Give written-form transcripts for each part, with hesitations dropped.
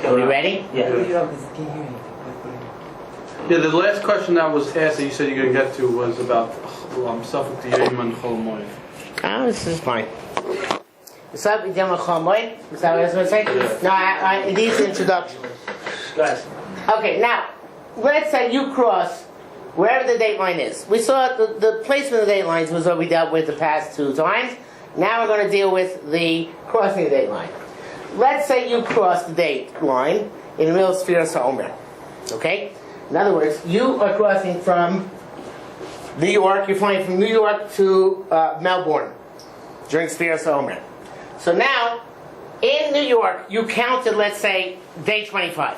Are we ready? Yeah. Yeah, the last question that was asked that you said you're going to get to was about Safek Yom and Chol Moed. Oh, this is fine. Safek Yom and Chol Moed? Is that what I was going to say? No, it needs an introduction. Guys. Okay, now, let's say you cross wherever the date line is. We saw the placement of the date lines was what we dealt with the past 2 times. Now we're going to deal with the crossing the date line. Let's say you cross the date line in the middle of Sfiras HaOmer. Okay? In other words, you are crossing from New York, you're flying from New York to Melbourne during Sfiras HaOmer. So now, in New York, you counted, let's say, day 25.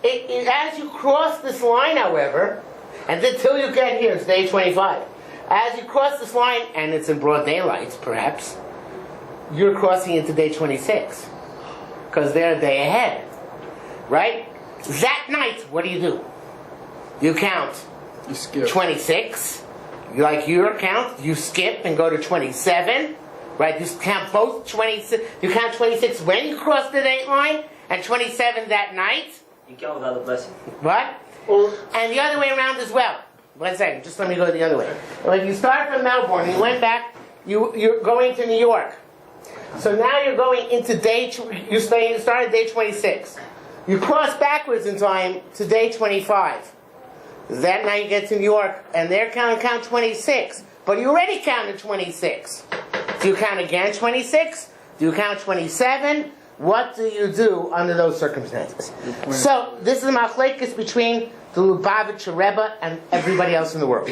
As you cross this line, however, and until you get here, it's day 25. As you cross this line, and it's in broad daylight, perhaps, you're crossing into day 26. Because they're a day ahead. Right? That night, what do? You count. You skip. 26. Like your count, you skip and go to 27. Right? You count both 26. You count 26 when you cross the date line, and 27 that night. You count without the blessing. What? And the other way around as well. 1 second, just let me go the other way. When you start from Melbourne and you went back, you're going to New York. So now you're going into you started day 26. You cross backwards in time to day 25. That night you get to New York, and they're count 26. But you already counted 26. Do you count again 26? Do you count 27? What do you do under those circumstances? So this is a machlekes between the Lubavitcher Rebbe and everybody else in the world.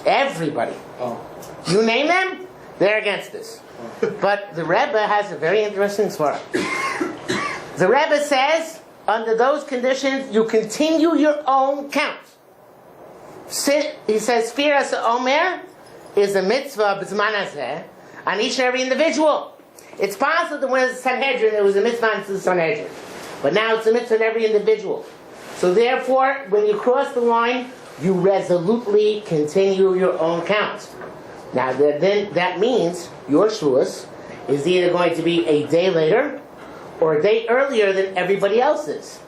Everybody. Oh. You name them, they're against this. But the Rebbe has a very interesting svara. The Rebbe says, under those conditions, you continue your own count. He says, Sfiras HaOmer is a mitzvah b'zman hazeh on each and every individual. It's possible that when it was Sanhedrin, there was a mitzvah on the Sanhedrin. But now it's a mitzvah on every individual. So therefore, when you cross the line, you resolutely continue your own count. Now, then that means your Shavuos is either going to be a day later or a day earlier than everybody else's.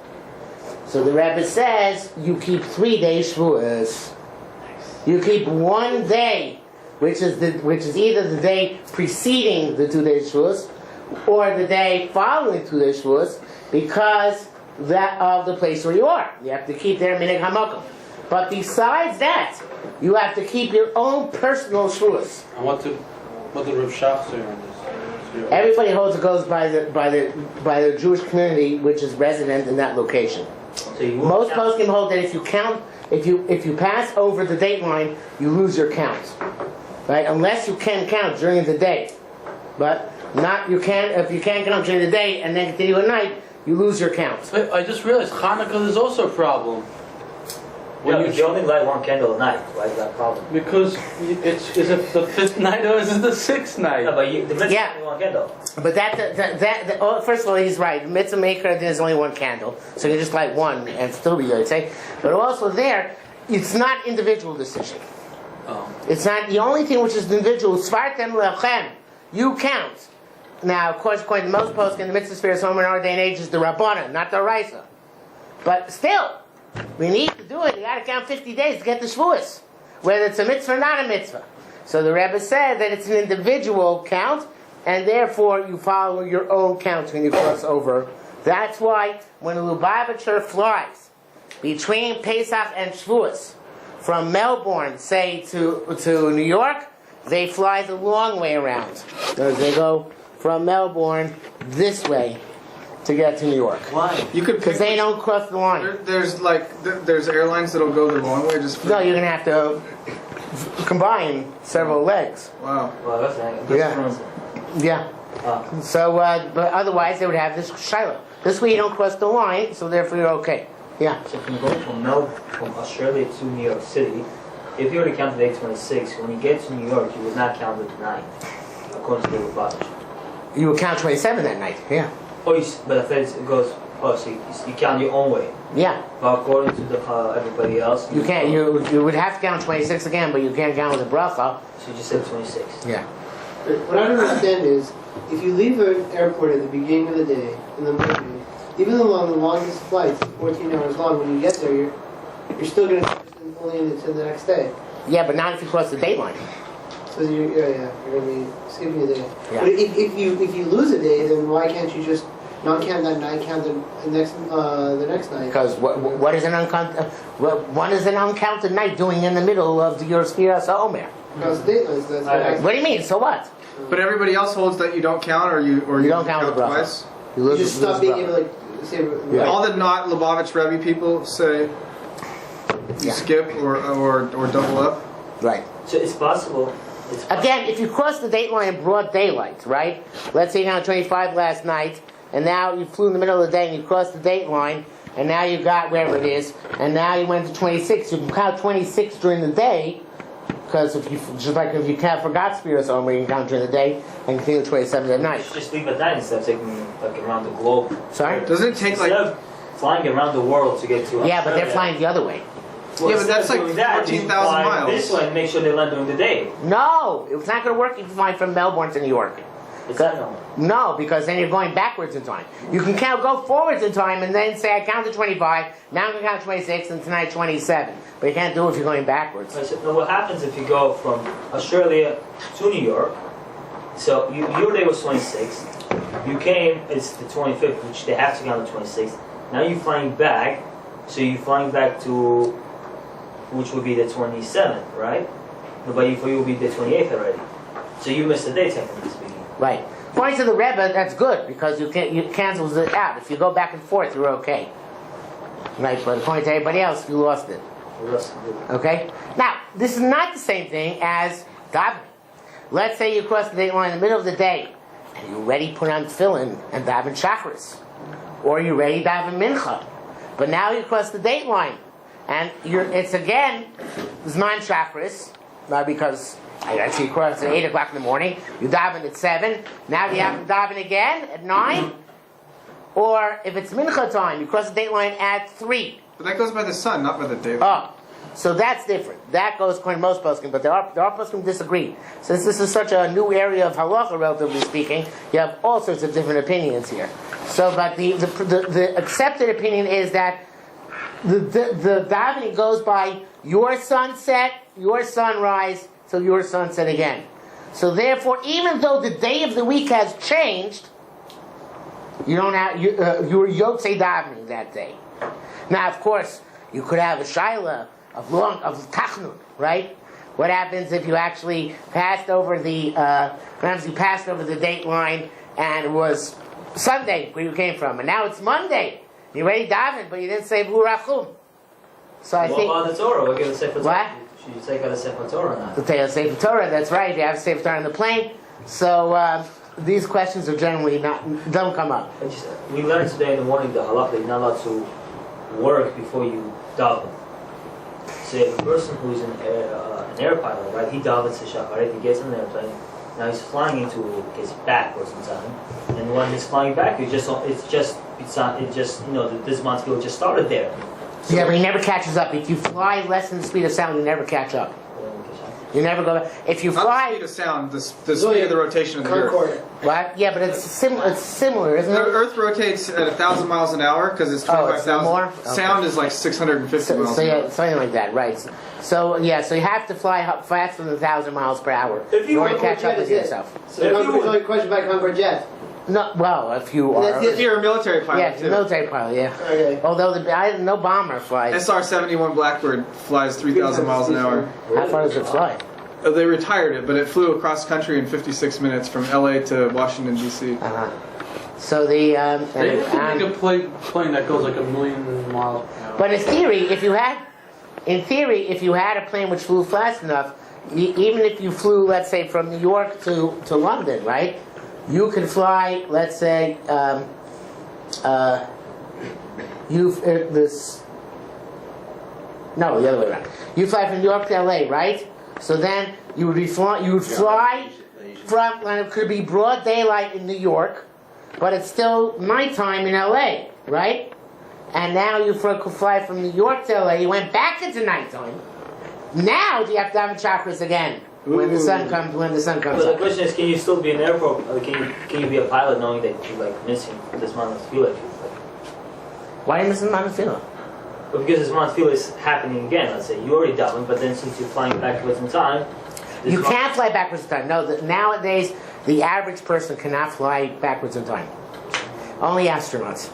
So the Rebbe says you keep 3 days Shavuos. You keep 1 day, which is either the day preceding the 2 days Shavuos or the day following 2 days Shavuos, because of the place where you are. You have to keep their minhag hamakom. But besides that, you have to keep your own personal Shavuos. And what did Rav Shach say on this? Everybody holds it goes by the Jewish community which is resident in that location. So Most poskim hold that if you pass over the date line, you lose your count, right? Unless you can count during the day, but if you can't count during the day and then continue at night, you lose your count. I just realized Hanukkah is also a problem. When you only light 1 candle at night, why is that a problem? Because is it the 5th night or is it the 6th night? No, but the mitzvah is only 1 candle. But first of all, he's right. Mitzvah maker, there's only 1 candle, so you can just light 1 and still be good. But also there, it's not individual decision. Oh. It's not the only thing which is individual. Svartem lechem, you count. Now, of course, according to most poskim, the mitzvah Sfiras HaOmer in our day and age is the Rabbana, not the Raisa. But still, we need to do it. You got to count 50 days to get the Shavuos, whether it's a mitzvah or not a mitzvah. So the Rebbe said that it's an individual count, and therefore you follow your own count when you cross over. That's why when a Lubavitcher flies between Pesach and Shavuos from Melbourne, say, to New York, they fly the long way around. So they go from Melbourne this way to get to New York. Why? Because they don't cross the line. There's airlines that'll go the long way just for... No, you're going to have to combine several legs. Wow. Well, that's Yeah. So, but otherwise they would have this Shiloh. This way you don't cross the line, so therefore you're okay. Yeah. So from going from Australia to New York City, if you were to count to day 26, when you get to New York, you would not count the night, according to the Lubavitch. You would count 27 that night. Yeah. But if it goes, so you count your own way. Yeah. But according to everybody else, you can't. You would have to count 26 again, but you can't count with a bracha. So you just said 26. Yeah. What I don't understand is, if you leave an airport at the beginning of the day, in the morning, even though on the longest flights, 14 hours long, when you get there, you're still going to only until the next day. Yeah, but not if you cross the Dateline. So you're going to be skipping a day. Yeah. But if you lose a day, then why can't you just not count that night, count the next night? Because what is an uncounted night doing in the middle of your Sfiras HaOmer? Because Dateline, so that's What do you mean? So what? But everybody else holds that you don't count, or you don't count the bracha. twice. you just stop being able to say. Yeah. All the not Lubavitch Rebbe people say you Yeah. skip or double up. Right. So it's possible. Again, if you cross the Dateline in broad daylight, right? Let's say you're on 25 last night, and now you flew in the middle of the day and you crossed the Dateline, and now you got wherever it is, and now you went to 26. You can count 26 during the day, because if you count forgot Sfiras HaOmer, you can count during the day and continue 27 at night. Just leave at night instead of taking like around the globe. Sorry? Doesn't it take Instead of flying around the world to get to Yeah, but they're Australia. flying the other way. Well, Yeah, but that's instead of like doing that, 14,000 you fly miles. This way and make sure they land during the day. No, it's not going to work if you fly from Melbourne to New York. It's not normal. No, because then you're going backwards in time. You can go forwards in time and then say, I counted 25, now I'm going to count 26, and tonight 27. But you can't do it if you're going backwards. I said, now what happens if you go from Australia to New York? So your day was 26. You came, it's the 25th, which they have to count the 26th. Now you're flying back. So you're flying back to, which would be the 27th, right? No, but for you will be the 28th already. So you missed a day, technically speaking. Right. According to the Rebbe, that's good, because you cancels it out. If you go back and forth, you're okay. Right, but according to everybody else, you lost it. Okay? Now, this is not the same thing as davening. Let's say you cross the date line in the middle of the day, and you already put on tefillin and daven Shacharis. Or you already daven Mincha. But now you cross the date line, and it's again Zman Shacharis, because actually you cross at 8 o'clock in the morning, you daven at 7, now you have to daven again at 9, or if it's Mincha time, you cross the date line at 3. But that goes by the sun, not by the day. Oh, so that's different. That goes according to most poskim, but there are poskim disagree. Since this is such a new area of halacha, relatively speaking, you have all sorts of different opinions here. So, but the accepted opinion is that the davening goes by your sunset, your sunrise, till your sunset again. So therefore, even though the day of the week has changed, you don't have your yotzei davening that day. Now, of course, you could have a shaila of tachnun, right? What happens if you actually passed over the date line and it was Sunday where you came from, and now it's Monday. You already davened, but you didn't say v'urachum. So I think. What about the Torah? We're going to say for What? Torah. Should you take out a Sefer Torah or not? To take a Sefer Torah, that's right. You have a Sefer Torah on the plane. So these questions are generally don't come up. We learned today in the morning the halakha is not allowed to work before you daven. So if a person who's an air pilot, right, he davens to shacharit, he gets on an airplane, now he's flying into his back or sometime, and when he's flying back, this month will just started there. So Yeah, but he never catches up. If you fly less than the speed of sound, you never catch up. You never go back. If you Not the fly, speed of sound, the speed of the rotation of the Earth. Concord. what? Yeah, but it's similar, isn't The it? Earth rotates at 1,000 miles an hour because it's Oh, it's 25,000. more? Sound is like 650 So miles an yeah, hour. something like that, right? So you have to fly faster than 1,000 miles per hour If you in order to were- catch up with yourself. So If you Concord, would- only question about Concord Jet. No, well, if you are, If you're a military pilot, yeah, it's a too. military pilot, yeah. Okay. Although no bomber flies. SR-71 Blackbird flies 3,000 miles an hour. How far does it fly? They retired it, but it flew across country in 56 minutes from LA to Washington, D.C. Uh-huh. So the They can make a plane that goes like 1,000,000 miles an hour. but in theory, if you had a plane which flew fast enough, even if you flew, let's say, from New York to London, right? You could fly, let's say, no, the other way around. You fly from New York to LA, right? So then you would fly from, and it could be broad daylight in New York, but it's still nighttime in LA, right? And now you could fly from New York to LA, you went back into nighttime. Now do you have to have chakras again? when the sun comes But the up. question is, can you still be an airport? Can you be a pilot knowing that you're like missing this amount of fuel? Why is this not feel? But because this amount of fuel is happening again, let's say you already done it, but then since you're flying backwards in time, You can't fly backwards in time. No, nowadays the average person cannot fly backwards in time. Only astronauts.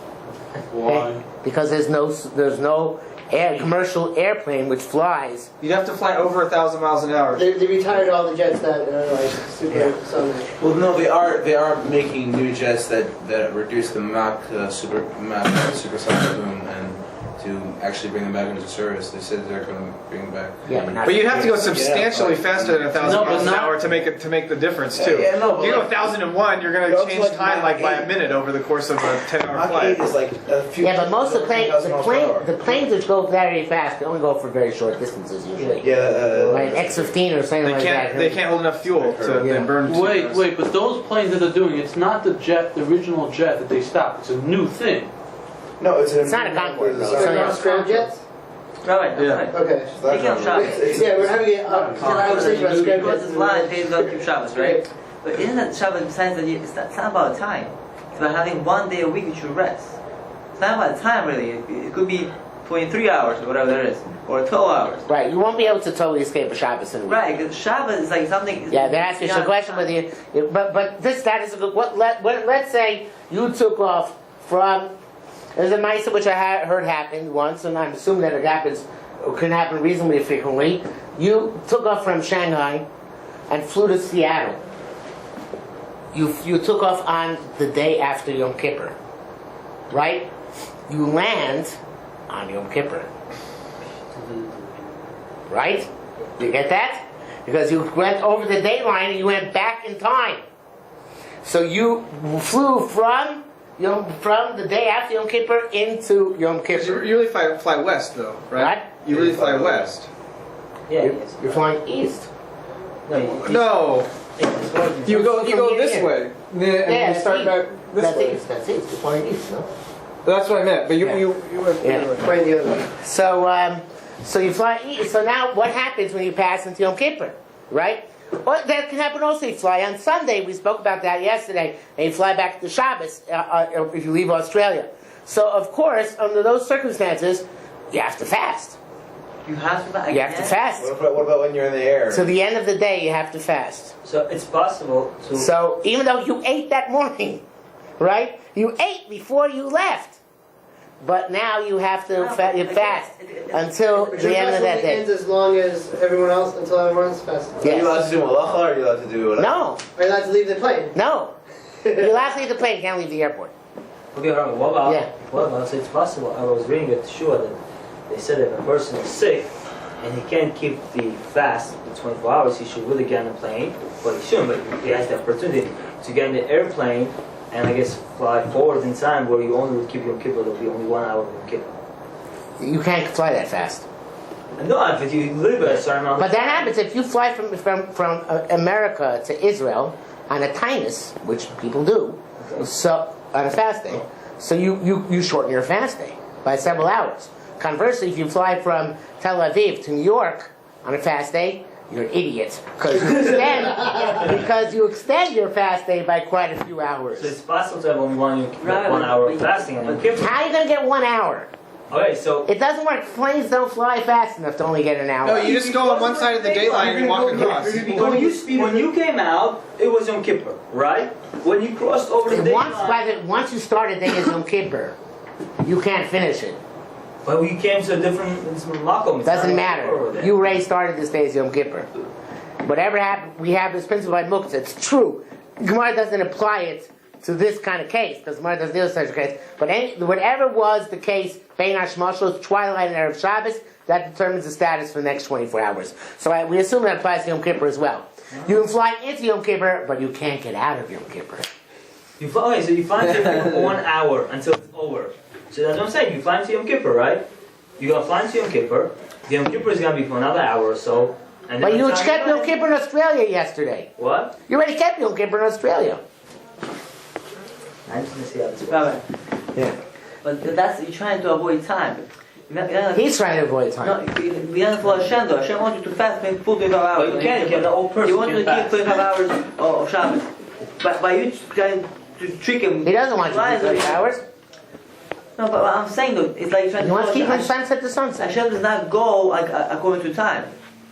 Why? Because there's no commercial airplane which flies. You'd have to fly over 1,000 miles an hour. They retired all the jets that are like supersonic. Well, no, they are making new jets that reduce the Mach supersonic boom and to actually bring them back into service. They said they're going to bring them back. Yeah, but not. But you'd have to go substantially faster than 1,000 No, but miles an not- hour to make the difference too. Yeah, no, but if you go like- 1,001, you're going Go to to change like time Mach like by 8. a minute over the course of a 10-hour Mach flight. 8 is like a few. Yeah, but most of the 1,000 miles per hour. planes which go very fast they only go for very short distances usually. Yeah. Like X-15 or something like that. They can't hold enough fuel to Yeah. then burn. too Wait, fast. but those planes that they're doing, it's not the original jet that they stopped. It's a new thing. No, it's not a Concorde, though. So not scram jets? Right, Yeah. right. Okay. Speaking of Shabbos, Yeah, we're having a conversation about scram because jets. it's line pays go to Shabbos, right? But isn't that Shabbos besides that it's not about time? It's about having 1 day a week you should rest. It's not about time really. It could be 23 hours or whatever there is, or 12 hours. Right, you won't be able to totally escape a Shabbos in a week. Right, because Shabbos is like something. Yeah, there has to be a beyond question time. with you. But that is a good. Let's say you took off from. There's a mitzvah which I heard happened once, and I'm assuming that can happen reasonably frequently. You took off from Shanghai and flew to Seattle. You took off on the day after Yom Kippur, right? You land on Yom Kippur, right? You get that? Because you went over the dateline and you went back in time. So you flew from the day after Yom Kippur into Yom You Kippur. really fly west though, right? What? You really fly west. yeah, You're flying east. No, you go this Yeah. way, and you start east. back this That's way. east. That's east. You're flying east, no? That's what I meant. But you Yeah. went the Yeah. other way. Right the other way. So you fly east. So now what happens when you pass into Yom Kippur, right? Well, that can happen also. You fly on Sunday. We spoke about that yesterday. And you fly back to Shabbos if you leave Australia. So of course, under those circumstances, you have to fast. You have to. You have to fast. What about when you're in the air? To the end of the day, you have to fast. So it's possible to. So even though you ate that morning, right? You ate before you left. But now you have to fast until But your the end of that festival day. ends as long as everyone else, until everyone else passes. Are you allowed Yes. to do malacha or are you allowed to do No, Are you allowed to leave the plane? no. You're allowed to leave the plane, you can't leave the airport. Okay, Robert, what about? Yeah. What about? So it's possible. I was reading at Shua that they said if a person is sick and he can't keep the fast for 24 hours, he should really get on the plane. Well, he shouldn't, but he has the opportunity to get in the airplane and I guess fly forward in time where you only would keep Yom Kippur. There'll be only 1 hour of Yom Kippur. You can't fly that fast. No, if you live at a certain amount. But that happens if you fly from America to Israel on a tinus, which people do, so on a fast day. So you shorten your fast day by several hours. Conversely, if you fly from Tel Aviv to New York on a fast day, you're an idiot because you extend your fast day by quite a few hours. So it's possible to have only one Right, 1 hour but- of fasting on Yom Kippur. How are you going to get 1 hour? Okay, so It doesn't work. Planes don't fly fast enough to only get an hour. No, you just go on one side of the date line and you walk across. when you came out, it was Yom Kippur, right? When you crossed over the date Once you start a day as Yom Kippur, you can't finish it. but we came to a different makom. Doesn't matter. You already started this day as Yom Kippur. Whatever happened, we have this principle by Muktzah. It's true. Gemara doesn't apply it to this kind of case, because Gemara doesn't deal with such a case. But whatever was the case, Bein HaShmashos, twilight and Erev Shabbos, that determines the status for the next 24 hours. So we assume that applies to Yom Kippur as well. You can fly into Yom Kippur, but you can't get out of Yom Kippur. You fly, so you fly into Yom Kippur 1 hour until it's over. So that's what I'm saying. You fly into Yom Kippur, right? You're gonna fly into Yom Kippur. The Yom Kippur is gonna be for another hour or so. And then But you by the time kept you Yom land- Kippur in Australia yesterday. What? You already kept Yom Kippur in Australia. I'm just gonna see how this works. Right. Yeah. But that's you're trying to avoid time. He's trying to avoid time. No, we don't follow Hashem though. Hashem wants you to fast maybe full 25 hours. But you can't, the old person He wants you to can keep fast. 25 hours of Shabbos. By you trying to trick him. He doesn't want you to do 30 hours. No, but what I'm saying though, it's like trying He to wants to keep from Hashem, sunset to sunset. Hashem does not go like according to time.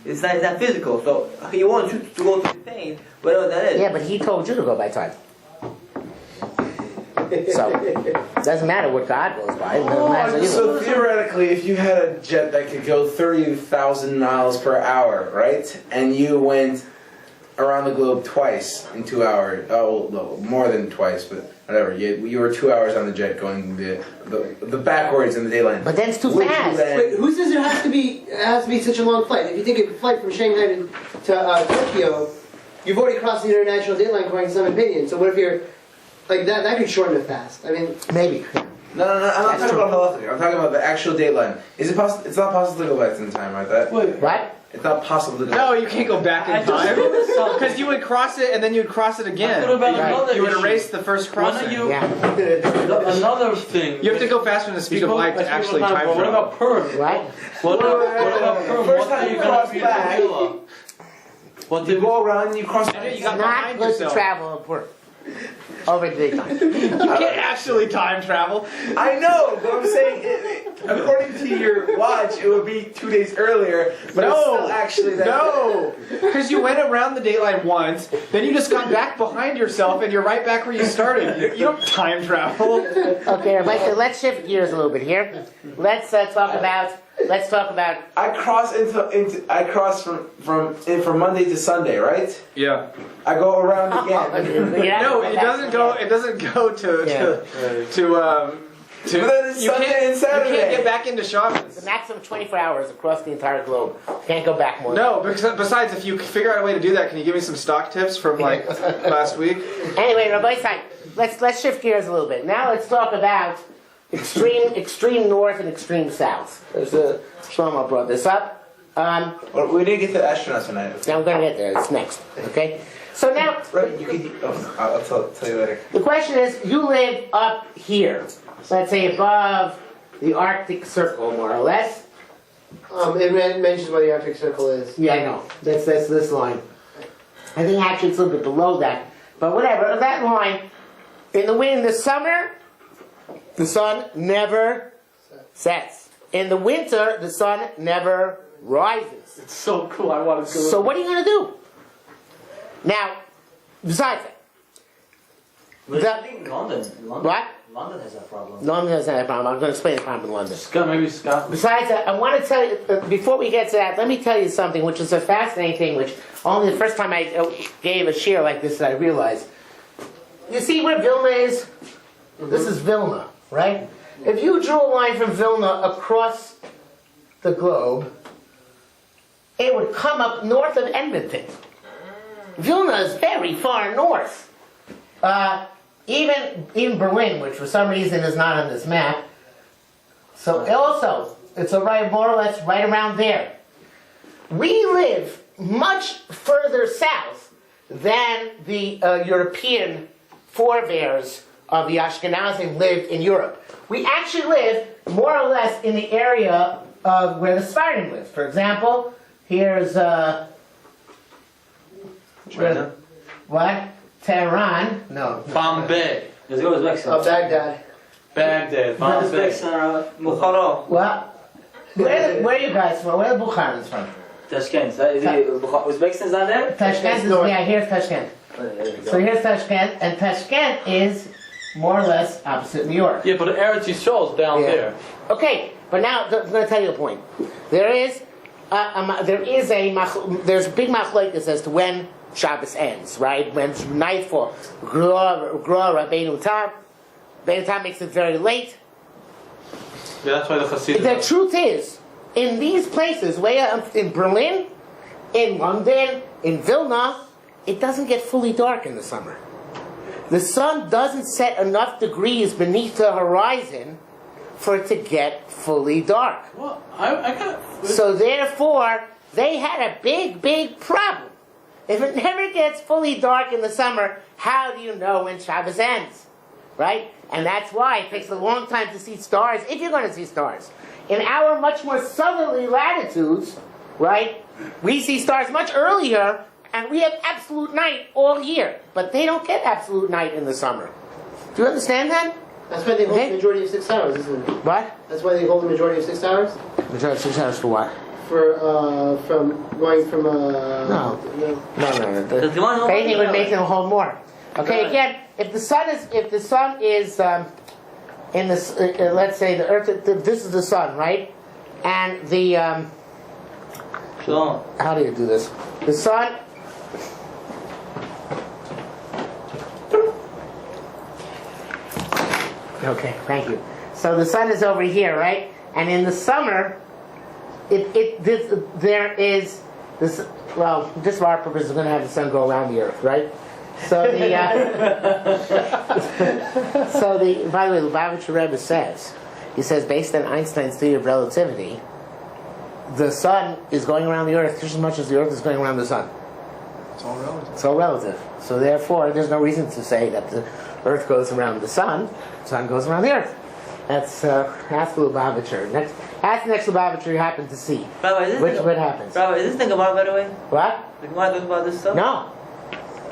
It's not physical. So he wants you to go through pain, whatever that is. Yeah, but he told you to go by time. So, it doesn't matter what God goes by. It doesn't matter what you So go. theoretically, if you had a jet that could go 30,000 miles per hour, right, and you went around the globe twice in 2 hours, oh no, more than twice, but whatever, you were 2 hours on the jet going the backwards in the dayline. But then it's too Would you fast. then- Wait, who says it has to be such a long flight? If you take a flight from Shanghai to Tokyo, you've already crossed the international dateline according to some opinion. So what if you're like that? That could shorten it fast. I mean, Maybe. No, I'm not That's talking true. about Halachic. I'm talking about the actual dateline. Is it possible? It's not possible to go back in time, right? That What? it's not possible to go. No, you can't go back in time. Because you would cross it and then you'd cross it again. What about Right. another You would issue? erase the first Why don't crossing. you? Yeah. Another thing. You have to go faster than the speed of light to actually time What travel. about Perm? What? What about Perm? First What time are you you gonna cross be back. in the middle of? What You did go around and you cross. I know, you It's got not behind good to yourself. travel at work. Over the daytime. You can't actually time travel. I know, but I'm saying, according to your watch, it would be 2 days earlier, but it's still actually that. No, because you went around the dayline once, then you just got back behind yourself, and you're right back where you started. You don't time travel. Okay, let's shift gears a little bit here. Let's talk about. I cross from Monday to Sunday, right? Yeah. I go around again. Yeah. No, it doesn't go. It doesn't go to. But then it's you Sunday can't, and Saturday. You can't get back into The Shabbos. maximum 24 hours across the entire globe. Can't go back more. No, besides, if you figure out a way to do that, can you give me some stock tips from like last week? Anyway, Rabbi Stein, let's shift gears a little bit. Now let's talk about extreme north and extreme south. Shlomo brought this up. Well, we didn't get to the astronaut tonight. Now we're going to get there. It's next. Okay? So now, Right, you could. Oh, I'll tell you later. the question is, you live up here. Let's say above the Arctic Circle, more or less. it mentions what the Arctic Circle is. Yeah, I know. That's this line. I think actually it's a little bit below that. But whatever, that line, in the summer, the sun never sets. In the winter, the sun never rises. It's so cool. I want to go. So what are you going to do? Now, besides that, But I think London. what? London has that problem. London doesn't have a problem. I'm going to explain the problem in London. Scott, maybe Scott. Besides that, I want to tell you, before we get to that, let me tell you something which is a fascinating thing, which only the first time I gave a share like this that I realized. You see where Vilna is? This is Vilna, right? If you drew a line from Vilna across the globe, it would come up north of Edmonton. Vilna is very far north. Even Berlin, which for some reason is not on this map. So also, it's right more or less right around there. We live much further south than the European forebears of the Ashkenazim lived in Europe. We actually live more or less in the area of where the Sephardim live. For example, here's China? what? Tehran? No. Bombay. Let's go to Uzbekistan. Baghdad. Baghdad. Bombay. Uzbekistan. Bukhara. Well, where are you guys from? Where are the Bukharans from? Tashkent. Uzbekistan's not there? Tashkent is, yeah, here's Tashkent. So here's Tashkent, and Tashkent is more or less opposite New York. Yeah, but Eretz Yisrael is down Yeah. there. Okay, but now I'm going to tell you a point. There's big machlokes as to when Shabbos ends, right? When it's nightfall. Gra Rabbeinu Tam. Rabbeinu Tam makes it very late. Yeah, that's why the Hasidim. The truth is, in these places, in Berlin, in London, in Vilna, it doesn't get fully dark in the summer. The sun doesn't set enough degrees beneath the horizon for it to get fully dark. Well, I got. So therefore, they had a big problem. If it never gets fully dark in the summer, how do you know when Shabbos ends? Right? And that's why it takes a long time to see stars, if you're going to see stars. in our much more southerly latitudes, right, we see stars much earlier, and we have absolute night all year. But they don't get absolute night in the summer. Do you understand that? That's why they hold Okay. the majority of 6 hours, isn't it? What? That's why they hold the majority of 6 hours? Majority of 6 hours for what? From going from No. no. No. Does the one If anything would make them hold more. Okay, again, if the sun is in this, let's say the Earth, this is the sun, right? And the Sure. how do you do this? The sun. Okay, thank you. So the sun is over here, right? And in the summer, there is this. Well, just for our purpose, we're going to have the sun go around the Earth, right? So the by the way, Lubavitcher Rebbe says, he says based on Einstein's theory of relativity, the sun is going around the Earth just as much as the Earth is going around the sun. It's all relative. It's all relative. So therefore, there's no reason to say that the Earth goes around the sun goes around the Earth. That's the Lubavitcher. Ask the next Lubavitcher you happen to see. Rabbi, is this What happens? Rabbi, is this the Gemara, by the way? What? The Gemara talking about this stuff? No.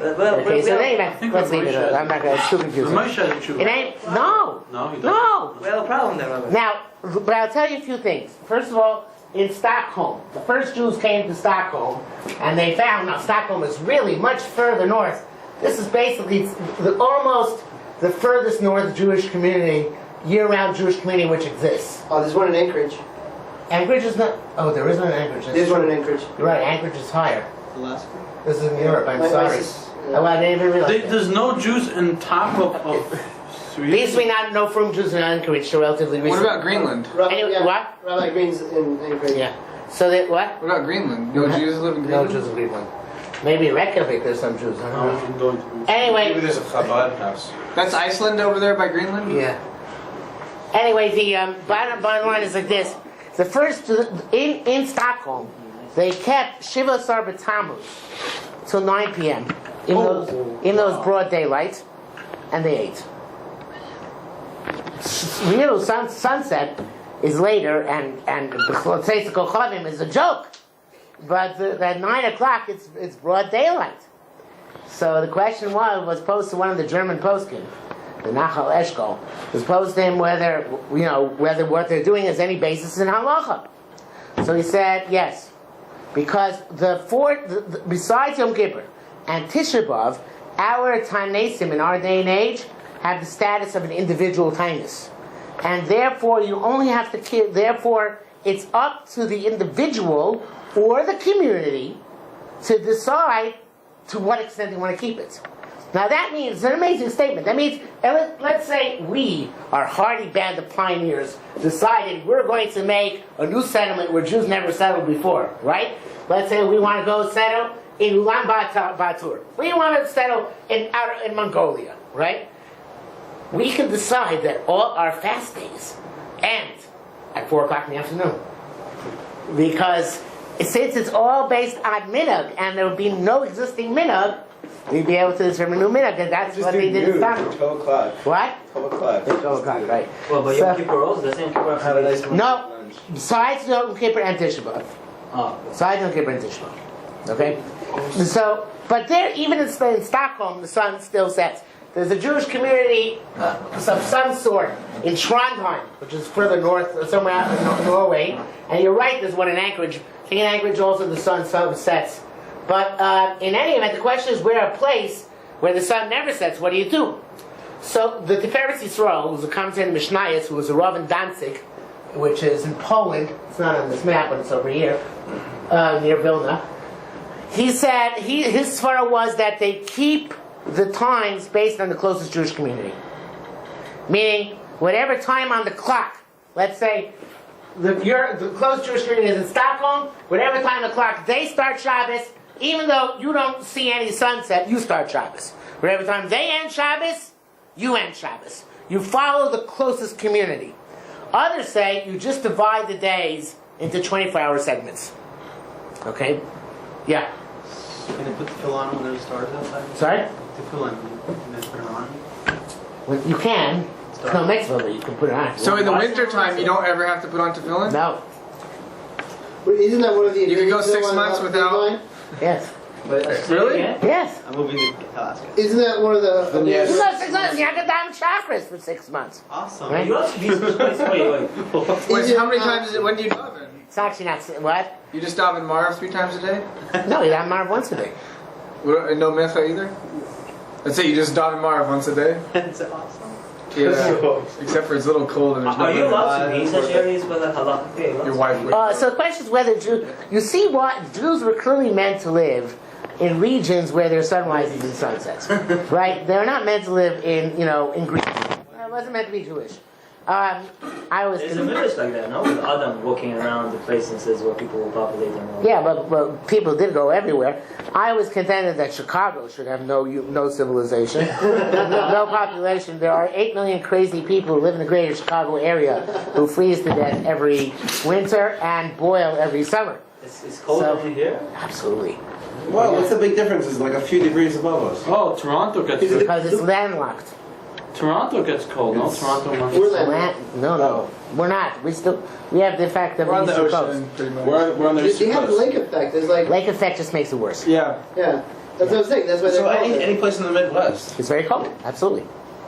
Well, Okay, so we anyway, let's leave it. I'm not going to. It's too confusing. Moshe had a tshuva. It ain't. No. No, he doesn't. No. have a problem there, Rabbi. Now, but I'll tell you a few things. First of all, in Stockholm, the first Jews came to Stockholm, and they found now Stockholm is really much further north. This is basically almost the furthest north Jewish community, year-round Jewish community which exists. Oh, there's one in Anchorage. Anchorage is not. Oh, there is one in Anchorage. There's one in Anchorage. You're right. Anchorage is higher. Alaska. This is in Europe. I'm My sorry. Oh, I didn't even realize. There's no Jews in top of At Sweden. least we not know from Jews in Anchorage so relatively What recent. about Greenland? Anyway, what? Rabbi Green's in Anchorage. Yeah. So that what? What about Greenland? No Jews live in No Greenland? Jews in Greenland. Maybe in Reykjavik there's some Jews. I don't know. I'm going to be. Anyway. Maybe there's a Chabad house. That's Iceland over there by Greenland? Yeah. Anyway, the bottom line is like this: the first in Stockholm, they kept Shiva Sarba Tammuz till 9 p.m. in those broad daylights, and they ate. Sunset is later, and B'chol Chavim is a joke, but at 9 o'clock it's broad daylight. So the question was posed to one of the German poskim, the Nachal Eshkol, was posed to him whether what they're doing has any basis in halacha. So he said yes, because besides Yom Kippur and Tisha B'av, our Tanesim in our day and age have the status of an individual tainus, and therefore you only have to. Therefore, it's up to the individual or the community to decide to what extent they want to keep it. Now that means, it's an amazing statement. That means, let's say we, our hardy band of pioneers, decided we're going to make a new settlement where Jews never settled before, right? Let's say we want to go settle in Ulaanbaatar. We want to settle in Mongolia, right? We can decide that all our fast days end at 4 o'clock in the afternoon. Because since it's all based on minhag, and there would be no existing minhag, we'd be able to determine new minhag, and that's what they did in Stockholm. 12 o'clock. What? 12 o'clock. 12 o'clock, right. Well, but Yom Kippur also, doesn't Yom Kippur Have a nice No, besides Yom Kippur and Tisha B'av. Oh, Besides Yom Kippur and Tisha B'av. Okay? So, but there, even in Stockholm, the sun still sets. There's a Jewish community of some sort in Trondheim, which is further north, somewhere out in Norway. And you're right, there's one in Anchorage. I think in Anchorage also the sun sets. But in any event, the question is, we're a place where the sun never sets. What do you do? So the Tiferes Yisrael, who's a commentator in Mishnayos, who was a Rav in Danzig, which is in Poland. It's not on this map, but it's over here, near Vilna. He said his svara was that they keep the times based on the closest Jewish community. Meaning, whatever time on the clock, let's say the closest Jewish community is in Stockholm, whatever time on the clock they start Shabbos, even though you don't see any sunset, you start Shabbos. Whatever time they end Shabbos, you end Shabbos. You follow the closest community. Others say you just divide the days into 24-hour segments. Okay? Yeah. Can they put the fill on when there's stars outside? Sorry? The fill on, can they put it on? Well, you can. It's no mitzvah, but you can put it on. So in the winter time, you don't ever have to put on tefillin? No. But isn't that one of the You can go advantages 6 of months the without- Dateline? Yes. But Really? Yes. I'm moving to Alaska. Isn't that one of the? Yes. You got 6 months. You have to diamond chakras for 6 months. Awesome. Right? You have to be wait. Wait, so how many times is it? When do you daven? It's actually not. What? You just daven Marv 3 times a day? No, you diamond Marv once a day. And no mecha either? Let's say you just daven Marv once a day? That's awesome. Yeah. Except for it's a little cold and there's no Are you winter. allowed to be in such areas where the halachic? Your wife would. So the question is whether you see what Jews were clearly meant to live in regions where there's sunrises and sunsets, right? They're not meant to live in in Greece. It wasn't meant to be Jewish. I was. There's a village like that, no? With Adam walking around the places where people will populate them. Yeah, but people did go everywhere. I was contended that Chicago should have no civilization, no population. There are 8 million crazy people who live in the greater Chicago area who freeze to death every winter and boil every summer. It's cold So- over here. Absolutely. Well, what's the big difference? It's like a few degrees above us. Oh, Toronto gets Because it's landlocked. Toronto gets cold. No, Toronto. We're landlocked. No, we're not. We have the effect of We're on the eastern ocean, coast. pretty much. We're on the They eastern have the coast. lake effect. There's like, Lake effect just makes it worse. Yeah. yeah. That's what I'm saying. That's why they're So called any it. place in the Midwest. It's very cold. Absolutely.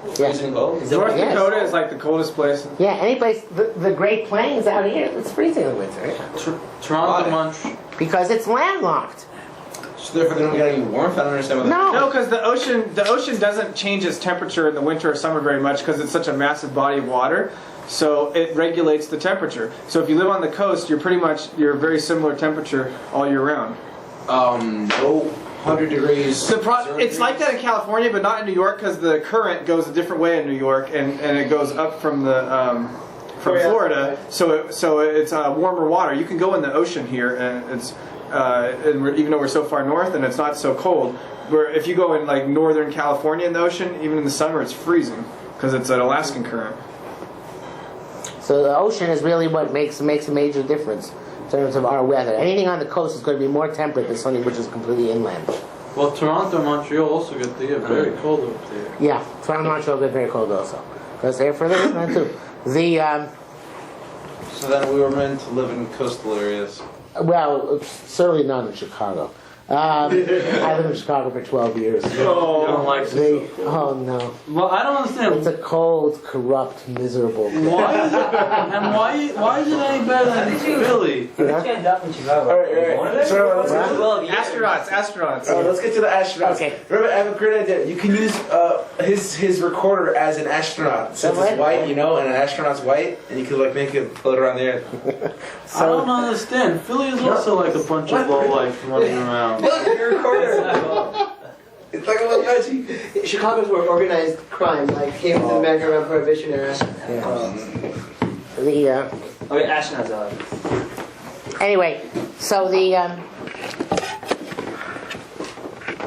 Yes. Freezing cold. North Yes. Dakota is like the coldest place. Yeah, any place, the Great Plains out here, it's freezing in the winter. Yeah. Toronto, Why? Montreal. Because it's landlocked. So therefore they don't get any warmth. I don't understand what No. No, because the ocean doesn't change its temperature in the winter or summer very much because it's such a massive body of water. So it regulates the temperature. So if you live on the coast, you're very similar temperature all year round. no 100 degrees. It's like that in California, but not in New York because the current goes a different way in New York, and it goes up from the from Florida. So it's warmer water. You can go in the ocean here, and it's even though we're so far north, and it's not so cold. Where if you go in like northern California in the ocean, even in the summer, it's freezing because it's an Alaskan current. So the ocean is really what makes a major difference in terms of our weather. Anything on the coast is going to be more temperate than something which is completely inland. Well, Toronto, Montreal also get very cold up there. Yeah, Toronto, Montreal get very cold also. Because they're further inland too. So then we were meant to live in coastal areas. Well, certainly not in Chicago. I lived in Chicago for 12 years. You don't like this? Oh no. Well, I don't It's understand. a cold, corrupt, miserable place. Why is it? And why is it any better than Philly? You can't end up in Chicago. All right. So let's get to Well, yeah. Astronauts. let's get to the astronauts. Okay. Remember, I have a great idea. You can use his recorder as an astronaut. Since What? it's white, and an astronaut's white, and you could make it float around the earth. I don't understand. Philly is also like a bunch of lowlifes running around. Look, your recorder. It's like a little nudgy. Chicago's where organized crime like came to America around Prohibition era. Okay, astronauts are. Anyway, so the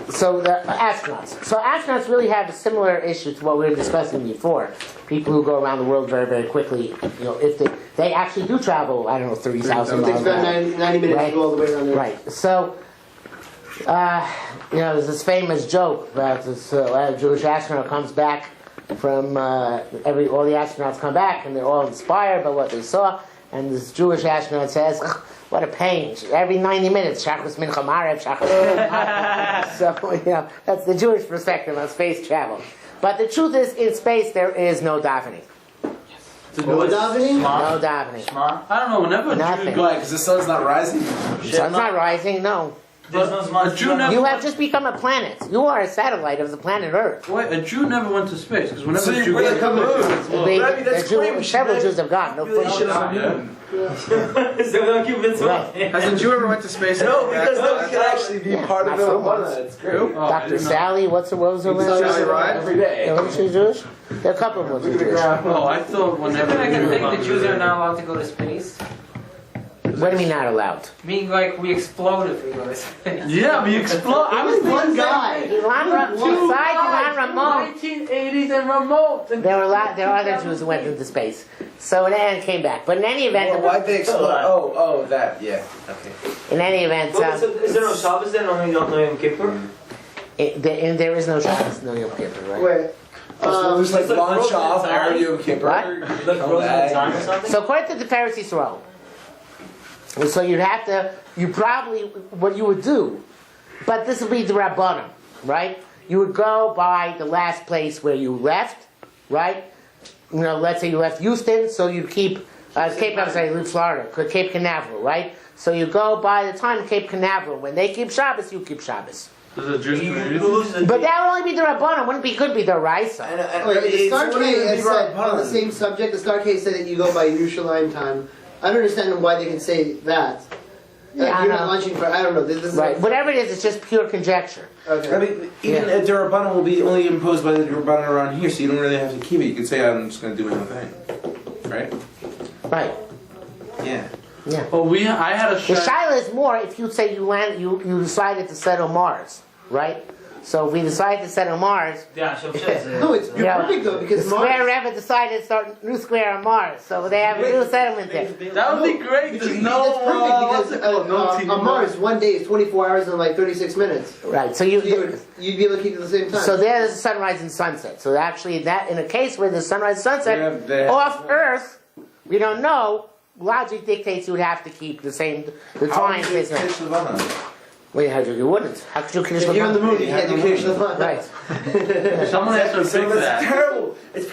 astronauts. So astronauts really have a similar issue to what we were discussing before. People who go around the world very, very quickly. If they actually do travel, I don't know, 30,000 It miles. takes about 90 minutes Right. to go all the way around there. Right. So, there's this famous joke about this Jewish astronaut comes back from all the astronauts come back and they're all inspired by what they saw, and this Jewish astronaut says, "Ugh, what a pain! Every 90 minutes, Shachris Mincha Marev, Shachris Mincha Marev." So that's the Jewish perspective on space travel. But the truth is, in space there is no davening. No davening? No davening. I don't know. Whenever a Nothing. Jew Why? goes, Because the sun's not rising. The sun's not rising. No. There's no smart. a Jew never. You have just become a planet. You are a satellite of the planet Earth. Wait, a Jew never went to space because whenever So a Jew where they goes, come The Rabbi, that's great. We should several make- Jews have gone. No Really fun. should have known. So don't keep it Right. Has a Jew ever went to space? No, because then we can actually be Yeah, part of not it. so much. It's great. Who? Dr. Sally, what was her last Sally name? Ride? Every day. Yeah, wasn't she Jewish? There are a couple of ones who are Jewish. Oh, I thought whenever Isn't it like a a Jew thing comes the Jews are in- not allowed to go to space? What do you mean not allowed? Meaning like we explode if we go to space. Yeah, we explode. I was One guy. Ilan besides Ilan Ramon, 1980s and remote. there are other Jews who went into space. So and came back. But in any event, Well, why'd they explode? Oh, that. Yeah. Okay. in any event, So is there no Shabbos then? Only Yom Kippur? there is no Shabbos, no Yom Kippur, right? Wait. So just like It's like launch frozen off time. Erev Yom Kippur. What? Like Come frozen back. time or something? So according to the Pharisee Yisrael, so you probably, what you would do, but this would be the Rabbanim, right? You would go by the last place where you left, right? You know, let's say you left Houston, so you keep, Florida, Cape Canaveral, right? So you go by the time Cape Canaveral. When they keep Shabbos, you keep Shabbos. This is a Jewish You community. lose the But that would only be the Rabbanim, couldn't be the Raisa. Wait, the Star K said on the same subject. The Star K said that you go by Yerushalayim time. I don't understand why they can say that. Yeah, You're I not know. lunching for. I don't know. This is Right, whatever it is, it's just pure conjecture. Okay. I mean, even a Durabana will be only imposed by the Durabana around here, so you don't really have to keep it. You can say, I'm just going to do my own thing. Right? Right. Yeah. Yeah. Well, I had a The shot. Shaila is more if you say you decided to settle Mars, right? So if we decided to settle Mars, Yeah, so No, it's you're Yeah. perfect though the because Square Mars. Rebbe decided to start a new square on Mars, so they have a new settlement there. That would be great. That's There's perfect no, what's because it called? No TV on Mars, 1 day is 24 hours and like 36 minutes. Right. So You'd be able to keep it at the same time. So there's sunrise and sunset. So actually, that in a case where there's sunrise and sunset They have- off Earth, we don't know. Logic dictates you would have to keep the time. Is not. Wait, how you wouldn't? How could you finish if the you're on the moon, you Yeah, can't do the moon. Kiddush Right. Someone has to So fix that's that. terrible. It's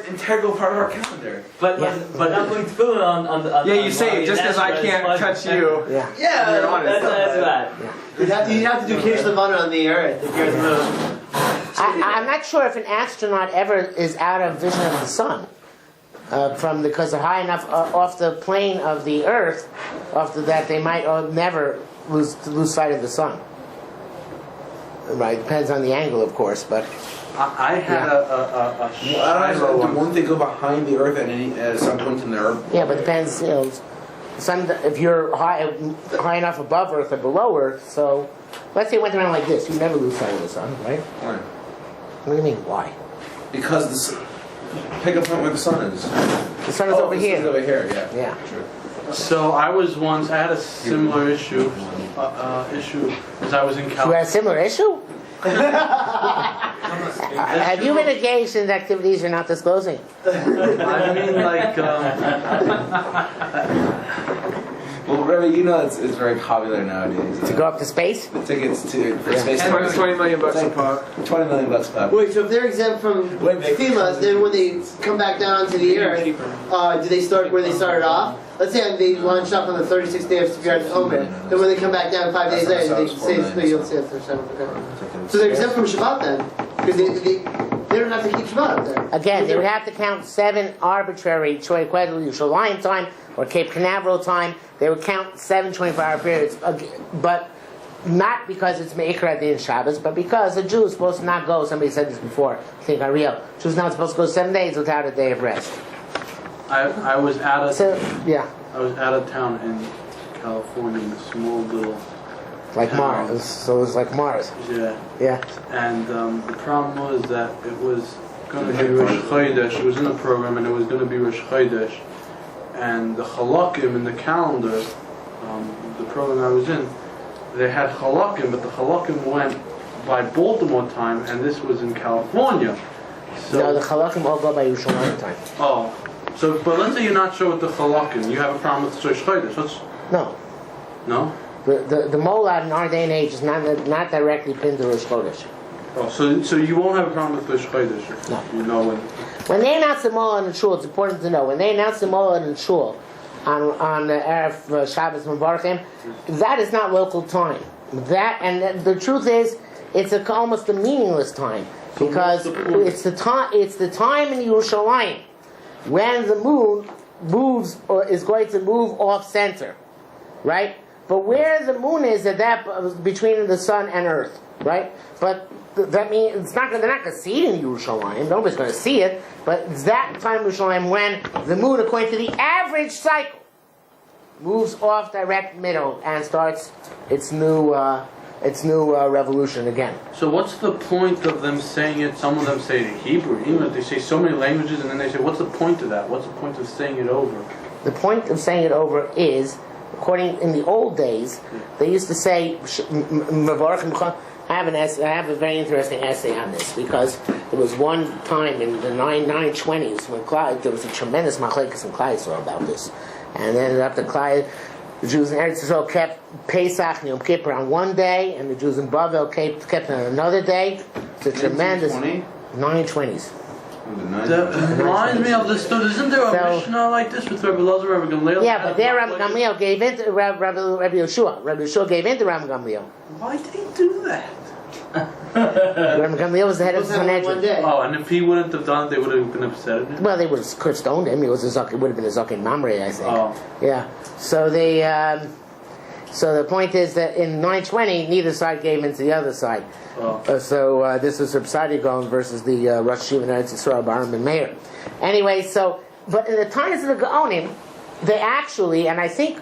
integral part of our calendar. But I'm going to fill it on the. Yeah, you say it just because I can't touch you. Yeah. Yeah, You're honest. That's bad. you'd have to do Kiddush Levana on the Earth if you're on the moon. I'm not sure if an astronaut ever is out of vision of the sun. Because they're high enough off the plane of the Earth, that they might never lose sight of the sun. Right, depends on the angle, of course, but I had a I don't Shiloh know. one. Won't they go behind the Earth at some point in their? yeah, but depends. You know, sun. If you're high enough above Earth or below Earth, so let's say it went around like this, you never lose sight of the sun, right? Why? What do you mean? Why? Because pick a point where the sun is. The sun is over the here. sun's over here. Yeah. Yeah. True. So I had a similar issue as I was in You had California. a similar issue? Have you been engaged in activities you're not disclosing? I mean, like, Well, Rebbe, you know it's very popular nowadays. To go up to space? The tickets for space. 20 million bucks a It's pop. like $20 million a pop. Wait, so if they're exempt from When they- FEMA, then when they come back down onto the Earth, do they start where they started off? Let's say they launched off on the 36th day of Sefirat Omer. Then when they come back down 5 days later, they say no, you'll say it's their seventh. Okay. So they're exempt from Shabbat then, because they don't have to keep Shabbat up there. Again, they would have to count 7 arbitrary Yerushalayim time or Cape Canaveral time. They would count 7 24-hour periods, but not because it's Me'ikra Din Shabbos, but because a Jew is supposed to not go. Somebody said this before. I think Ariel. Jew's not supposed to go 7 days without a day of rest. I was out of So yeah, I was out of town in California in a small little like Mars. So it was like Mars. yeah, Yeah. and the problem was that it was going to be Rosh Chodesh. It was in the program, and it was going to be Rosh Chodesh, and the Halakim in the calendar, the program I was in, they had Halakim, but the Halakim went by Baltimore time, and this was in California. So No, the Chalakim all go by Yerushalayim time. oh. So, but let's say you're not sure with the Halakim. You have a problem with Rosh Chodesh. No. No? The Molad in our day and age is not directly pinned to Rosh Chodesh. Oh, so you won't have a problem with Rosh Chodesh. No. You know when. When they announce the Molad in Shul, it's important to know, when they announce the Molad in Shul on Erev Shabbos Mevarchim, that is not local time. That, and the truth is, it's almost a meaningless time, because it's the time in Yerushalayim when the moon moves or is going to move off center, right? But where the moon is at that between the sun and earth, right? But that means they're not going to see it in Yerushalayim. Nobody's going to see it. But it's that time in Yerushalayim when the moon, according to the average cycle, moves off direct middle and starts its new revolution again. So what's the point of them saying it? Some of them say it in Hebrew, even if they say so many languages, and then they say, what's the point of that? What's the point of saying it over? The point of saying it over is, according in the old days, they used to say I have a very interesting essay on this because there was one time in the 920s when there was a tremendous machlekes in Klal Yisrael about this, and then ended up the Jews in Eretz Yisrael kept Pesach and Yom Kippur on one day, and the Jews in Bavel kept on another day. It's a tremendous 920s. That reminds me of the story. Isn't there a Mishnah like this with Rabbi Elazar, Rabbi Gamliel? Yeah, but there Rabbi Gamliel gave in to Rabbi Yeshua. Rabbi Yeshua gave in to Rabbi Gamliel. Why did he do that? Rabbi Gamliel was the head of the Sanhedrin. Oh, and if he wouldn't have done it, they would have been upset at him? Well, they would have stoned him. It would have been a Zakin Mamre, I think. Oh. Yeah. So the point is that in 920, neither side gave in to the other side. Oh. This is Reb Sadi Gaon versus the Rosh Yeshiva in Eretz Yisrael, Baram and Meir. Anyway, but in the times of the Gaonim, they actually, and I think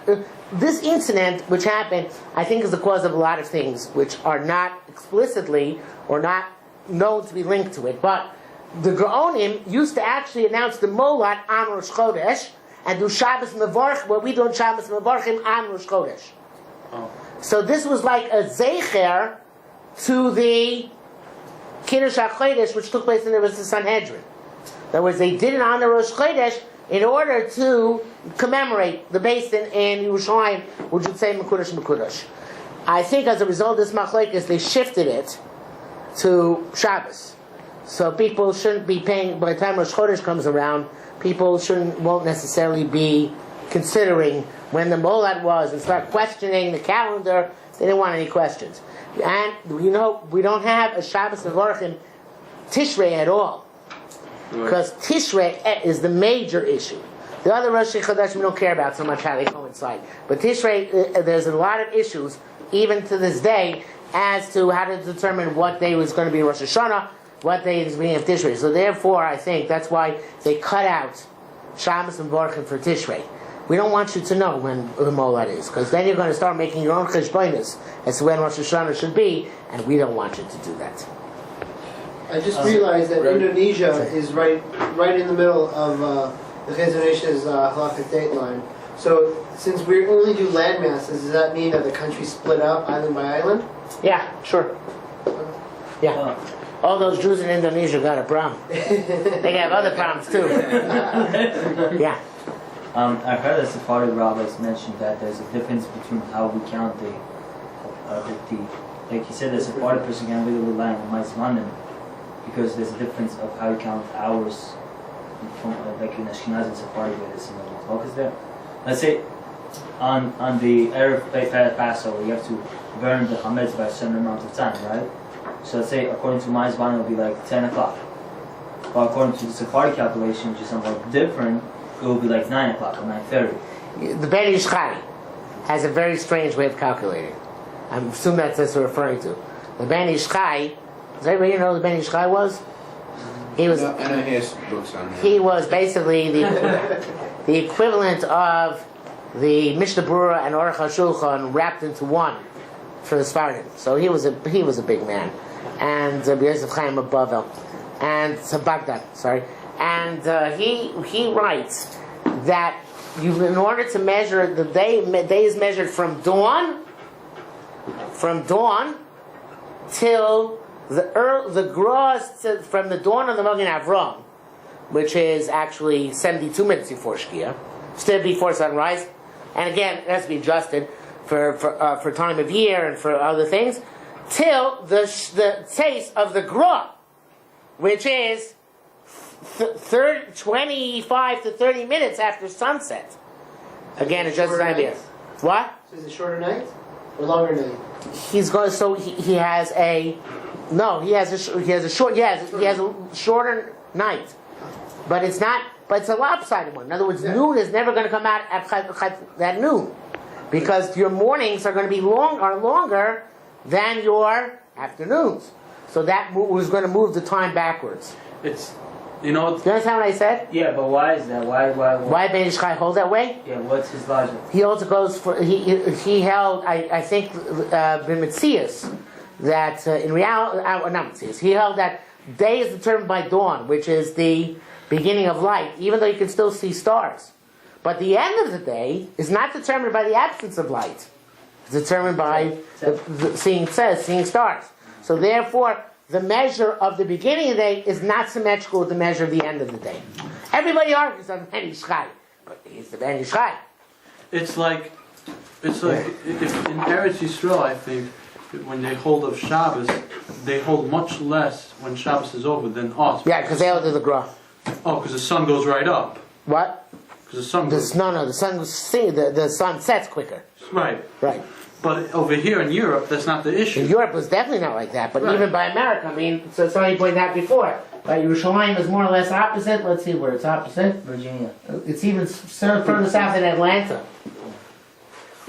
this incident which happened, I think is the cause of a lot of things which are not explicitly or not known to be linked to it. But the Gaonim used to actually announce the Molad on Rosh Chodesh and do Shabbos Mevorch, where we do Shabbos Mevorchim on Rosh Chodesh. Oh. So this was like a Zecher to the Kiddush HaChodesh, which took place in the Sanhedrin. In other words, they did it on the Rosh Chodesh in order to commemorate the base in Yerushalayim, which would say Mekudesh. I think as a result of this machlekes, they shifted it to Shabbos. So people shouldn't be paying, by the time Rosh Chodesh comes around, people won't necessarily be considering when the Molad was and start questioning the calendar. They didn't want any questions. And, we don't have a Shabbos Mevorchim Tishrei at all. Because Tishrei is the major issue. The other Rosh Chodesh we don't care about so much how they coincide. But Tishrei, there's a lot of issues, even to this day, as to how to determine what day was going to be Rosh Hashanah, what day is being of Tishrei. So therefore, I think that's why they cut out Shabbos and Mevorchim for Tishrei. We don't want you to know when the Molad is, because then you're going to start making your own cheshbonos as to when Rosh Hashanah should be, and we don't want you to do that. I just realized that Indonesia is right in the middle of the Chezron Ish's Halachic Dateline. So, since we only do land masses, does that mean that the country split up island by island? Yeah, sure. Yeah. All those Jews in Indonesia got a problem. They have other problems too. Yeah. I've heard that Sephardi rabbis mentioned that there's a difference between how we count the like he said, the Sephardi person can really rely on Maizmanim because there's a difference of how you count hours from like in Ashkenaz and Sephardi where there's focus there. Let's say on the Erev Passover you have to burn the Hametz by a certain amount of time, right? So let's say according to Maizmanim it'll be like 10 o'clock. But according to the Sephardi calculation, which is somewhat different, it will be like 9 o'clock or 9:30. The Ben Ish Chai has a very strange way of calculating. I assume that's what we're referring to. The Ben Ish Chai, does everybody know who the Ben Ish Chai was? He was. I know he has books on that. He was basically the equivalent of the Mishnah Berurah and Aruch HaShulchan wrapped into one for the Sfardim. So he was a big man, and Yosef Chaim of Bavel, and Baghdad. Sorry. And he writes that in order to measure the day is measured from dawn till the gross from the dawn of the Magen Avram, which is actually 72 minutes before Shkia, still before sunrise, and again it has to be adjusted for time of year and for other things, till the taste of the gra, which is 25 to 30 minutes after sunset. Again, it's just an idea. What? So is it shorter night or longer night? He's going. So he has a. No, he has a short. Yes, he has a shorter night, but it's not. But it's a lopsided one. In other words, noon is never going to come out at noon, because your mornings are going to be longer than your afternoons. So that was going to move the time backwards. It's. You know, do you understand what I said? Yeah, but why is that? Why Ben Ish Chai hold that way? Yeah, what's his logic? He also goes for he held I think B'Metzias that in reality not Metzias, he held that day is determined by dawn, which is the beginning of light, even though you can still see stars. But the end of the day is not determined by the absence of light. It's determined by seeing stars. So therefore, the measure of the beginning of the day is not symmetrical with the measure of the end of the day. Everybody argues on Ben Ish Chai, but he's the Ben Ish Chai. It's like if in Eretz Yisrael, I think, when they hold of Shabbos, they hold much less when Shabbos is over than us. Yeah, because they hold to the Gra. Oh, because the sun goes right up. What? Because the sun goes... No, the sun sets quicker. Right. Right. But over here in Europe, that's not the issue. In Europe, was definitely not like that. But Right. even by America, I mean, so somebody pointed out before. Yerushalayim is more or less opposite. Let's see where it's opposite. Virginia. It's even further south than Atlanta.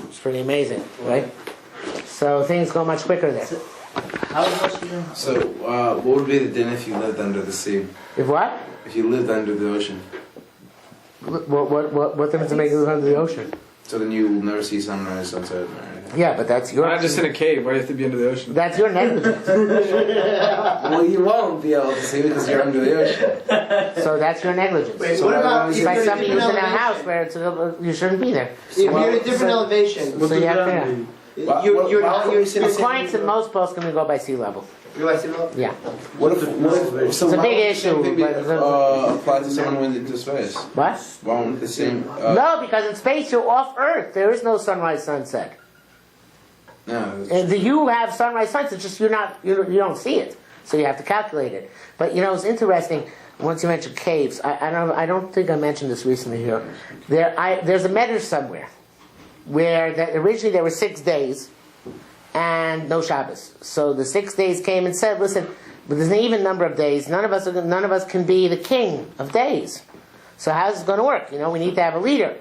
It's pretty amazing, right? So things go much quicker there. How much you doing? So, what would be the din if you lived under the sea? If what? If you lived under the ocean? What difference does it make to live under the ocean? So then you will never see sunrise, sunset, or anything. Yeah, but that's your... Not just in a cave. Why do you have to be under the ocean? That's your negligence. Well, you won't be able to see because you're under the ocean. So that's your negligence. Wait, So what why about was It's if like you're in a somebody who's different in a house elevation? where you shouldn't be there. If you're in a different elevation, What So does you have that to- mean? According to most posts, can we go by sea level? You're at sea level? Yeah. What if so It's a why big won't the issue, same thing be, but- apply to someone who went into space? What? Why won't the same... No, because in space you're off Earth. There is no sunrise, sunset. No. And you have sunrise, sunset. It's just you don't see it, so you have to calculate it. But it's interesting. Once you mentioned caves, I don't think I mentioned this recently here. There's a medrash somewhere where originally there were 6 days and no Shabbos. So the 6 days came and said, listen, but there's an even number of days. None of us can be the king of days. So how's it going to work? We need to have a leader.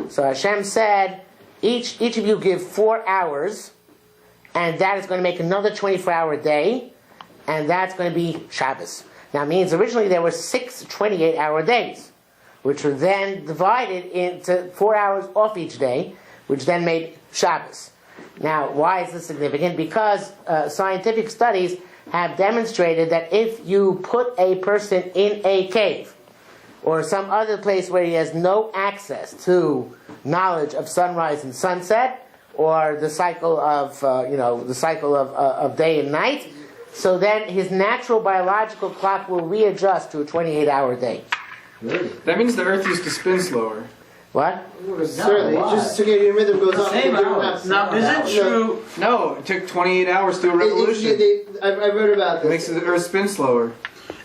So Hashem said, each of you give 4 hours, and that is going to make another 24-hour day, and that's going to be Shabbos. Now it means originally there were 6 28-hour days, which were then divided into 4 hours off each day, which then made Shabbos. Now, why is this significant? Because scientific studies have demonstrated that if you put a person in a cave or some other place where he has no access to knowledge of sunrise and sunset or the cycle of of day and night, so then his natural biological clock will readjust to a 28-hour day. Really? That means the Earth used to spin slower. What? Certainly. why? Just circadian rhythm goes up. Same to different hours. times. Now, is it true? No, it took 28 hours to do a revolution. I read about It this. makes the Earth spin slower.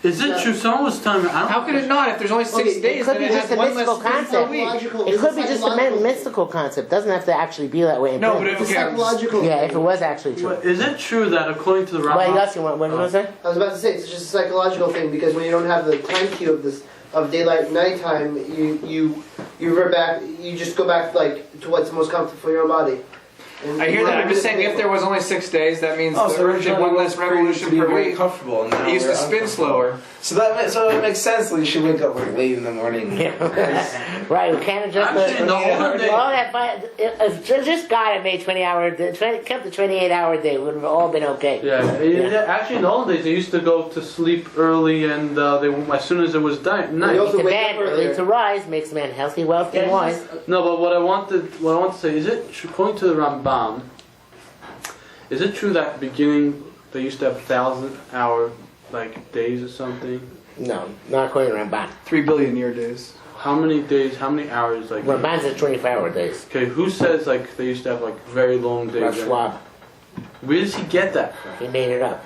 Is it true? Someone was telling me. How could it not? If there's only 6 Okay, days, It could then be it just has a one mystical less spin per concept. week. It could be just a mystical concept. Doesn't have to actually be that way. No, but It's a okay. psychological Yeah, thing. if it was actually true. Is it true that according to the Well, Rambam? yes, what did you say? I was about to say, it's just a psychological thing because when you don't have the time cue of daylight and nighttime, you revert back. You just go back to what's most comfortable for your own body. And I hear that. I'm just saying, if there was only 6 days, that means the Earth did one less revolution per very week. comfortable. And now It used to we're spin slower. So it makes sense that you should wake up late in the morning. Right, we can't adjust Actually, no, all that. If just God had made 20-hour, kept the 28-hour day, we would have all been okay. Yeah. Actually, in the old days, they used to go to sleep early, and as soon as it was night. They also The wake man up early earlier. to rise makes the man healthy, wealthy, and wise. No, but what I want to say is it true, according to the Rambam, is it true that beginning they used to have 1,000-hour days or something? No, not according to Ramban. 3 billion year days. How many days? How many hours? Ramban says 24-hour days. Okay, who says they used to have very long days? Rav Schwab, Where does he get that from? he made it up.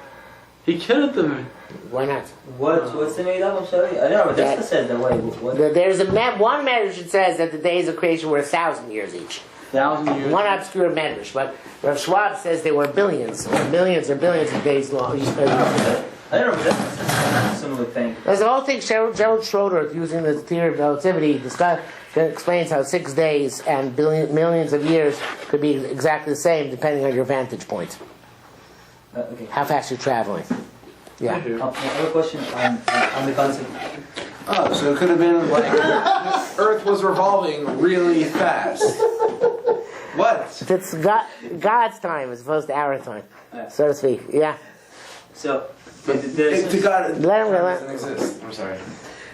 He killed them. Why not? What's the made up? I'm sorry. I don't know. Jessica said that way. What? There's one medrash that says that the days of creation were 1,000 years each. 1,000 years. One obscure medrash, but Rav Schwab says they were billions, or millions of days long. I don't know. Jessica said a similar thing. There's the whole thing. Gerald Schroeder, using the theory of relativity, explains how 6 days and millions of years could be exactly the same depending on your vantage point. Okay. How fast you're traveling. Yeah. I have a question on the concept. Oh, so it could have been the Earth was revolving really fast. What? It's God's time as opposed to our time, so to speak. Yeah. So, To God, Let him go. doesn't exist. I'm sorry.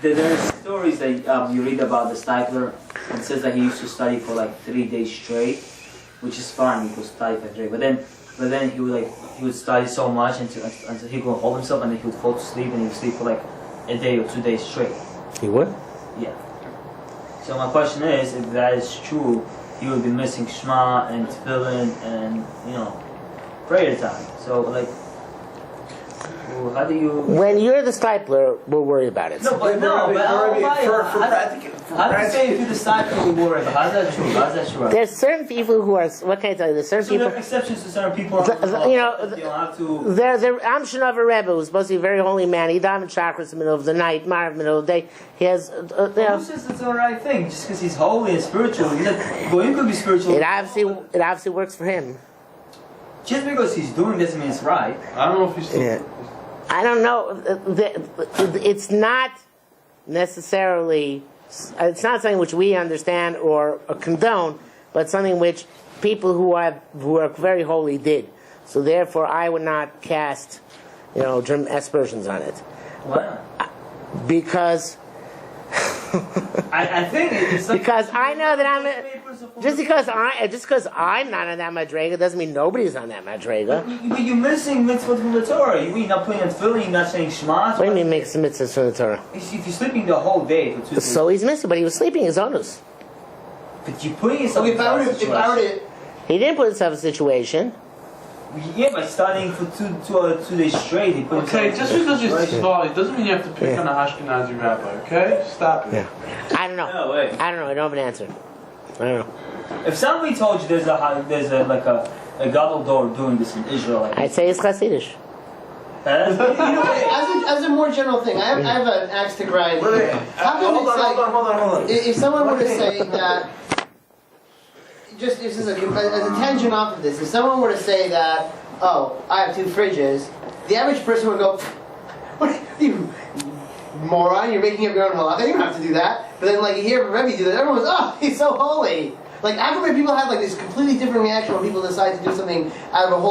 there are stories that you read about the Stifler. It says that he used to study for 3 days straight, which is fine because study for 3. But then but then he would study so much until he could hold himself, and then he would fall to sleep, and he would sleep for like a day or 2 days straight. He would? Yeah. So my question is, if that is true, he would be missing Shema and Tefillin and prayer time. So like, well, how do you? When you're the stipler, we'll worry about it. For how do you say if you're the stipler, we worry? But how's that true? How's that true? There's certain people who are. What can I tell you? There's certain people. There are exceptions to certain people. You don't have to. There's Amshon of a Rebbe who's supposed to be a very holy man. He davened chakras in the middle of the night, Marav in the middle of the day. He has. Who says it's the right thing? Just because he's holy and spiritual, Goyim could be spiritual. It obviously works for him. Just because he's doing doesn't mean it's right. I don't know if he's still. Yeah. I don't know. It's not necessarily. It's not something which we understand or condone, but something which people who are very holy did. So therefore, I would not cast, aspersions on it. Why not? Because. I think it's like because I know that I'm just because I'm not on that madrega doesn't mean nobody's on that madrega. But you're missing mitzvot from the Torah. You're not putting on tefillin. You're not saying Shema. What do you mean makes mitzvahs from the Torah? If you're sleeping the whole day for 2 days. So he's missing, but he was sleeping his onus. But you're putting yourself If I were to, He didn't put himself in a situation. Yeah, by studying for two days straight, he put Okay, himself just in a because you're situation. small, it doesn't mean you have to pick on a Ashkenazi rabbi. Okay, stop it. Yeah. I don't know. No way. I don't know. I don't have an answer. I don't know. If somebody told you there's a gadol door doing this in Israel, like, I'd say it's Hasidish. as a more general thing, I have an axe to grind. How come Hold on. If someone were to say that, just this is as a tangent off of this, if someone were to say that, oh, I have 2 fridges, the average person would go, what are you, moron? You're making up your own halacha. You don't have to do that. But then, like, you hear a Rebbe do that, everyone's, oh, he's so holy. Like, how come people have like this completely different reaction when people decide to do something out of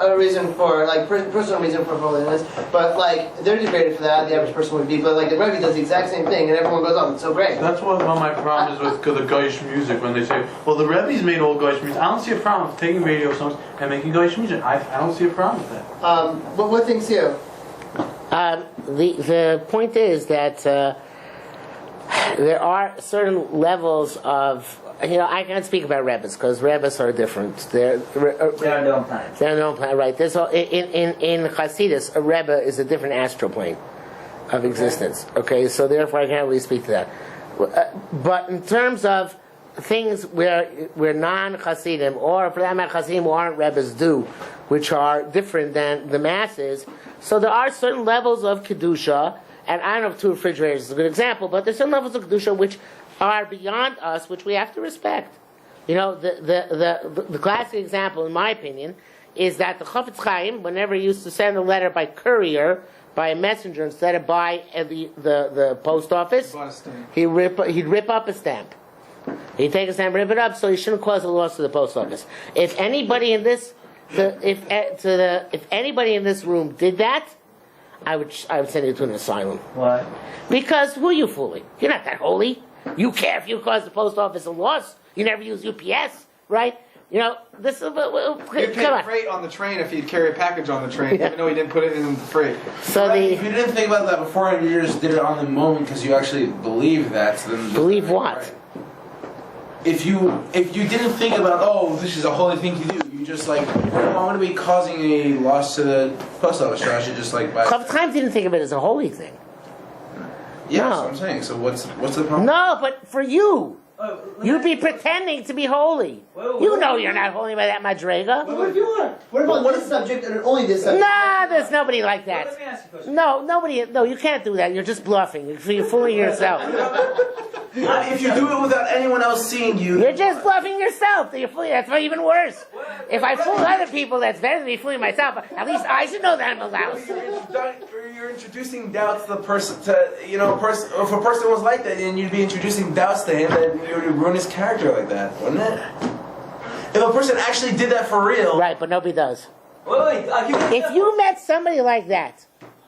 a reason for, like, personal reason for holiness, but like they're degraded for that. The average person would be, but like the Rebbe does the exact same thing, and everyone goes, "Oh, it's so great." That's what one of my problems with the Goyish music when they say, "Well, the Rebbe's made all Goyish music." I don't see a problem with taking radio songs and making Goyish music. I don't see a problem with that. But what thinks you? The point is that there are certain levels of. I can't speak about Rebbes because Rebbes are different. They're their own planet. They're their own planet, right? There's in Hasidus, a Rebbe is a different astral plane of existence. Okay, so therefore I can't really speak to that. But in terms of things where non-Hasidim, or for that matter, Hasidim who aren't Rebbes do, which are different than the masses, so there are certain levels of Kedusha, and I don't know if 2 refrigerators is a good example, but there's certain levels of Kedusha which are beyond us, which we have to respect. The classic example, in my opinion, is that the Chafetz Chaim, whenever he used to send a letter by courier, by a messenger, instead of by the post office, he'd rip up a stamp. He'd take a stamp, rip it up, so he shouldn't cause a loss to the post office. If anybody in this, if anybody in this room did that, I would send you to an asylum. Why? Because who are you fooling? You're not that holy. You care if you cause the post office a loss. You never use UPS, right? This is You'd pay freight on the train if he'd carry a package on the train, even though he didn't put it in the freight. So if you didn't think about that before and you just did it on the moment because you actually believe that, then believe what? Right. If you didn't think about, this is a holy thing to do, you just like, I'm going to be causing a loss to the post office, so I should just like buy. Chafetz Chaim didn't think of it as a holy thing. Yeah, No. that's what I'm saying. So what's the problem? No, but for you, you'd be pretending to be holy. You know you're not holy by that madrega. What if you are? What about this subject and only this subject? Nah, there's nobody like that. Let me ask you a question. No, nobody. No, you can't do that. You're just bluffing. You're fooling yourself. If you do it without anyone else seeing you, You're just bluffing yourself. You're fooling. That's even worse. If I fool other people, that's better than me fooling myself. At least I should know that I'm a louse. you're introducing doubts to the person. If a person was like that, and you'd be introducing doubts to him, then you would ruin his character like that, wouldn't it? If a person actually did that for real, Right, but nobody does. Wait, I'll give you an If you met somebody like that,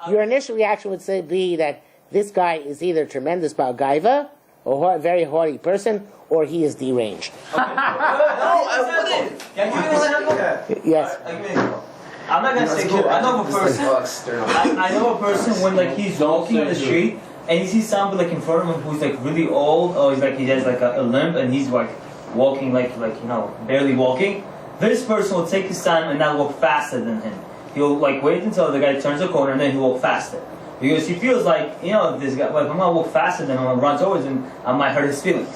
your initial reaction would be that this guy is either tremendous Baal Gaiva a very haughty person, or he is deranged. No, I wouldn't. Can I give you an example? Yes. I'll give you an example. I'm not gonna say kid. I know of a person. I know a person when like he's walking on the street and he sees somebody like in front of him who's like really old, or he's like he has like a limp and he's like walking like barely walking. This person will take his time and not walk faster than him. He'll like wait until the guy turns the corner and then he'll walk faster. Because he feels like, this guy, well, if I'm gonna walk faster than him and run towards him, I might hurt his feelings.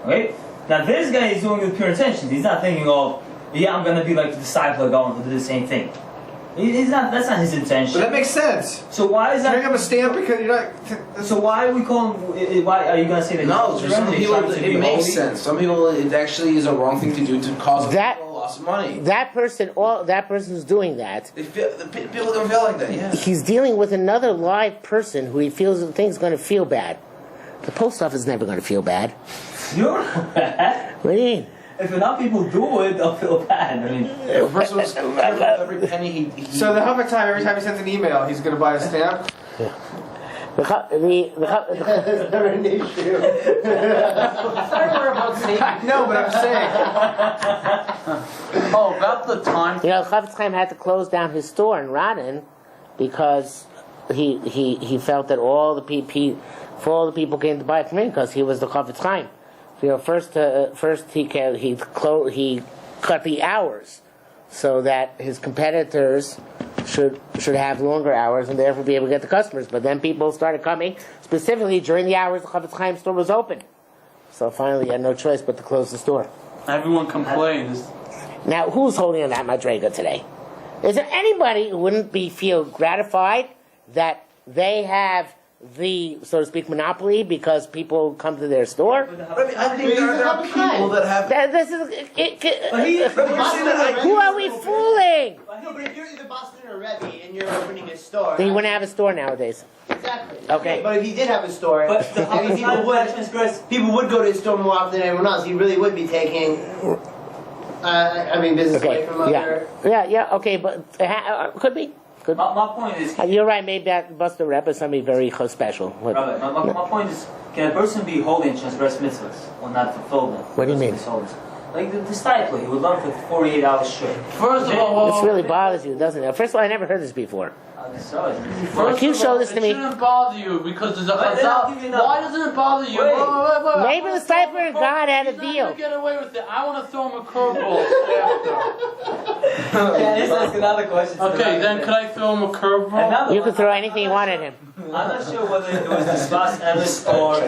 Okay? Now this guy is doing it with pure intentions. He's not thinking of, I'm gonna be like the disciple going to do the same thing. That's not his intention. But that makes sense. So why is that? Bring him a stamp because you're not. So why are we calling? Why are you gonna say that? No, for some people it makes holy? sense. Some people it actually is a wrong thing to do to cause That- people a loss of money. That person who's doing that, People don't feel like that. Yeah. he's dealing with another live person who he thinks is going to feel bad. The post office is never going to feel bad. You're bad. What do you mean? If enough people do it, they'll feel bad. I mean, The person was every penny he So the Halachic time, every time he sends an email, he's going to buy a stamp. That's never an issue. No, but I'm saying. Oh, about the time. Chafetz Chaim had to close down his store in Radin because he felt that all the people came to buy it from him because he was the Chafetz Chaim. First he cut the hours so that his competitors should have longer hours and therefore be able to get the customers. But then people started coming specifically during the hours the Chafetz Chaim store was open. So finally, he had no choice but to close the store. Everyone complains. Now, who's holding on that madrega today? Is there anybody who wouldn't feel gratified that they have the, so to speak, monopoly because people come to their store? I think there are people that have. This is. Who are we fooling? No, but if you're either Boston or Rebbe and you're opening a store, He wouldn't have a store nowadays. exactly. Okay. But if he did have a store, but the I mean, people would go to his store more often than everyone else. He really would be taking, business away from other. Yeah. Okay, but could be. my point is. You're right. Maybe that Buster Reb is somebody very special. Rabbi, my point is, can a person be holy and transgress mitzvahs or not fulfill them? What do you mean? Like the disciple, he would learn for 48 hours straight. First of all, This really bothers you, doesn't it? First of all, I never heard this before. I'm sorry. First you of show all, this to it me. shouldn't bother you because there's a Then I'll chazal. give you another. Why doesn't it bother you? Wait. Maybe the disciple of God had a He's not deal. gonna get away with it. I want to throw him a curveball after. Let's ask another question. Okay, then could I throw him a curveball? You can throw anything you want at him. I'm not sure whether it was the Spas Emes or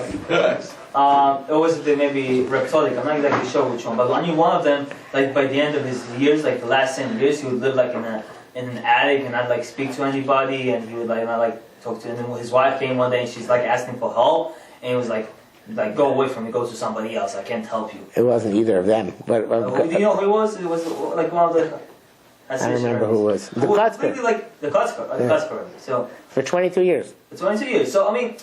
was it maybe Reptolic. I'm not exactly sure which one, but I knew one of them. Like by the end of his years, like the last 10 years, he would live like in an attic and not like speak to anybody, and he would like not like talk to them. His wife came one day and she's like asking for help, and he was like go away from me, go to somebody else. I can't help you. It wasn't either of them, but Do you know who it was? It was like one of the. I don't remember who it was. The Kotzker. Maybe like the Kotzker. So. For 22 years. For 22 years. So, I mean,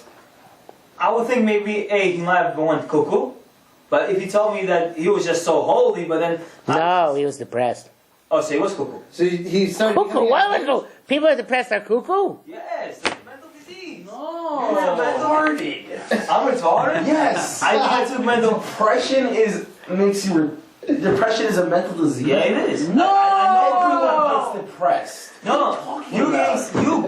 I would think maybe, he might have went cuckoo. But if he told me that he was just so holy, but then... No, he was depressed. Oh, so he was cuckoo. So he started. Cuckoo? What was people are depressed are cuckoo? Yes, it's a mental disease. No. I'm retarded? Yes. I took mental... Depression is a mental disease. Yeah, it is. No! Everyone gets depressed. No, you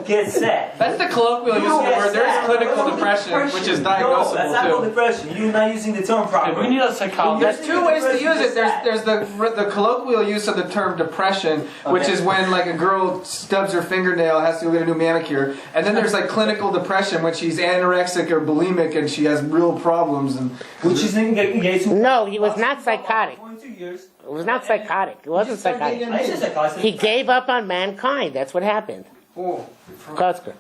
get sad. That's the colloquial use of the word. There is Yes, clinical yes. depression, which is No, that's not diagnosable called too. depression. You're not using the term properly. We need a psychologist. There's two ways to use it. There's the colloquial use of the term depression, which is when like a girl stubs her fingernail, has to go get a new manicure, and then there's like clinical depression, when she's anorexic or bulimic and she has real problems. And Which is engaged to... No, he was not psychotic. 22 years. It was not psychotic. It wasn't psychotic. I said psychotic. He gave up on mankind. That's what happened. Kotzker.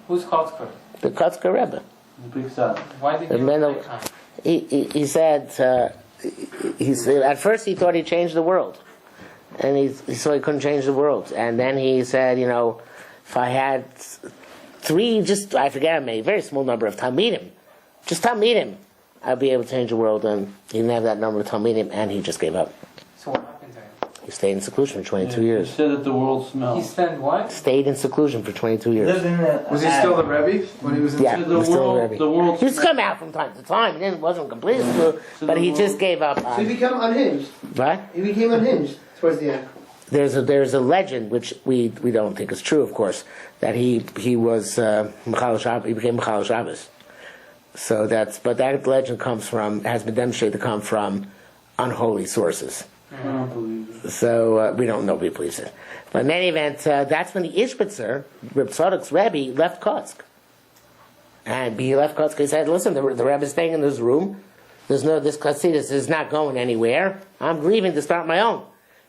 Who's Kotzker? The Kotzker Rebbe. Big sad. Why did The you men like of- time? He said, at first he thought he changed the world. And he saw he couldn't change the world. And then he said, if I had I forget how many, very small number of Talmidim, just Talmidim, I'd be able to change the world. And he didn't have that number of Talmidim, and he just gave up. So what happened to him? He stayed in seclusion for 22 He years. said that the world He smells. spent what? Stayed in seclusion for 22 years. Lived in a, Was he still the Rebbe when he was in? Yeah, Said he was still a Rebbe. the world He used to come out from time to time. He wasn't completely secluded, So but the he world- just gave up So he on. became unhinged. What? He became unhinged towards the end. There's a legend which we don't think is true, of course, that he was Mechal Shabbos. He became Mechal Shabbos. So but that legend has been demonstrated to come from unholy sources. I don't believe it. So we don't know if he believes it. But in any event, that's when the Ishbitzer, Reb Tzadok's Rebbe, left Kotsk. And he left Kotsk. He said, "Listen, the Rebbe's staying in this room. This Chasidus is not going anywhere. I'm leaving to start my own."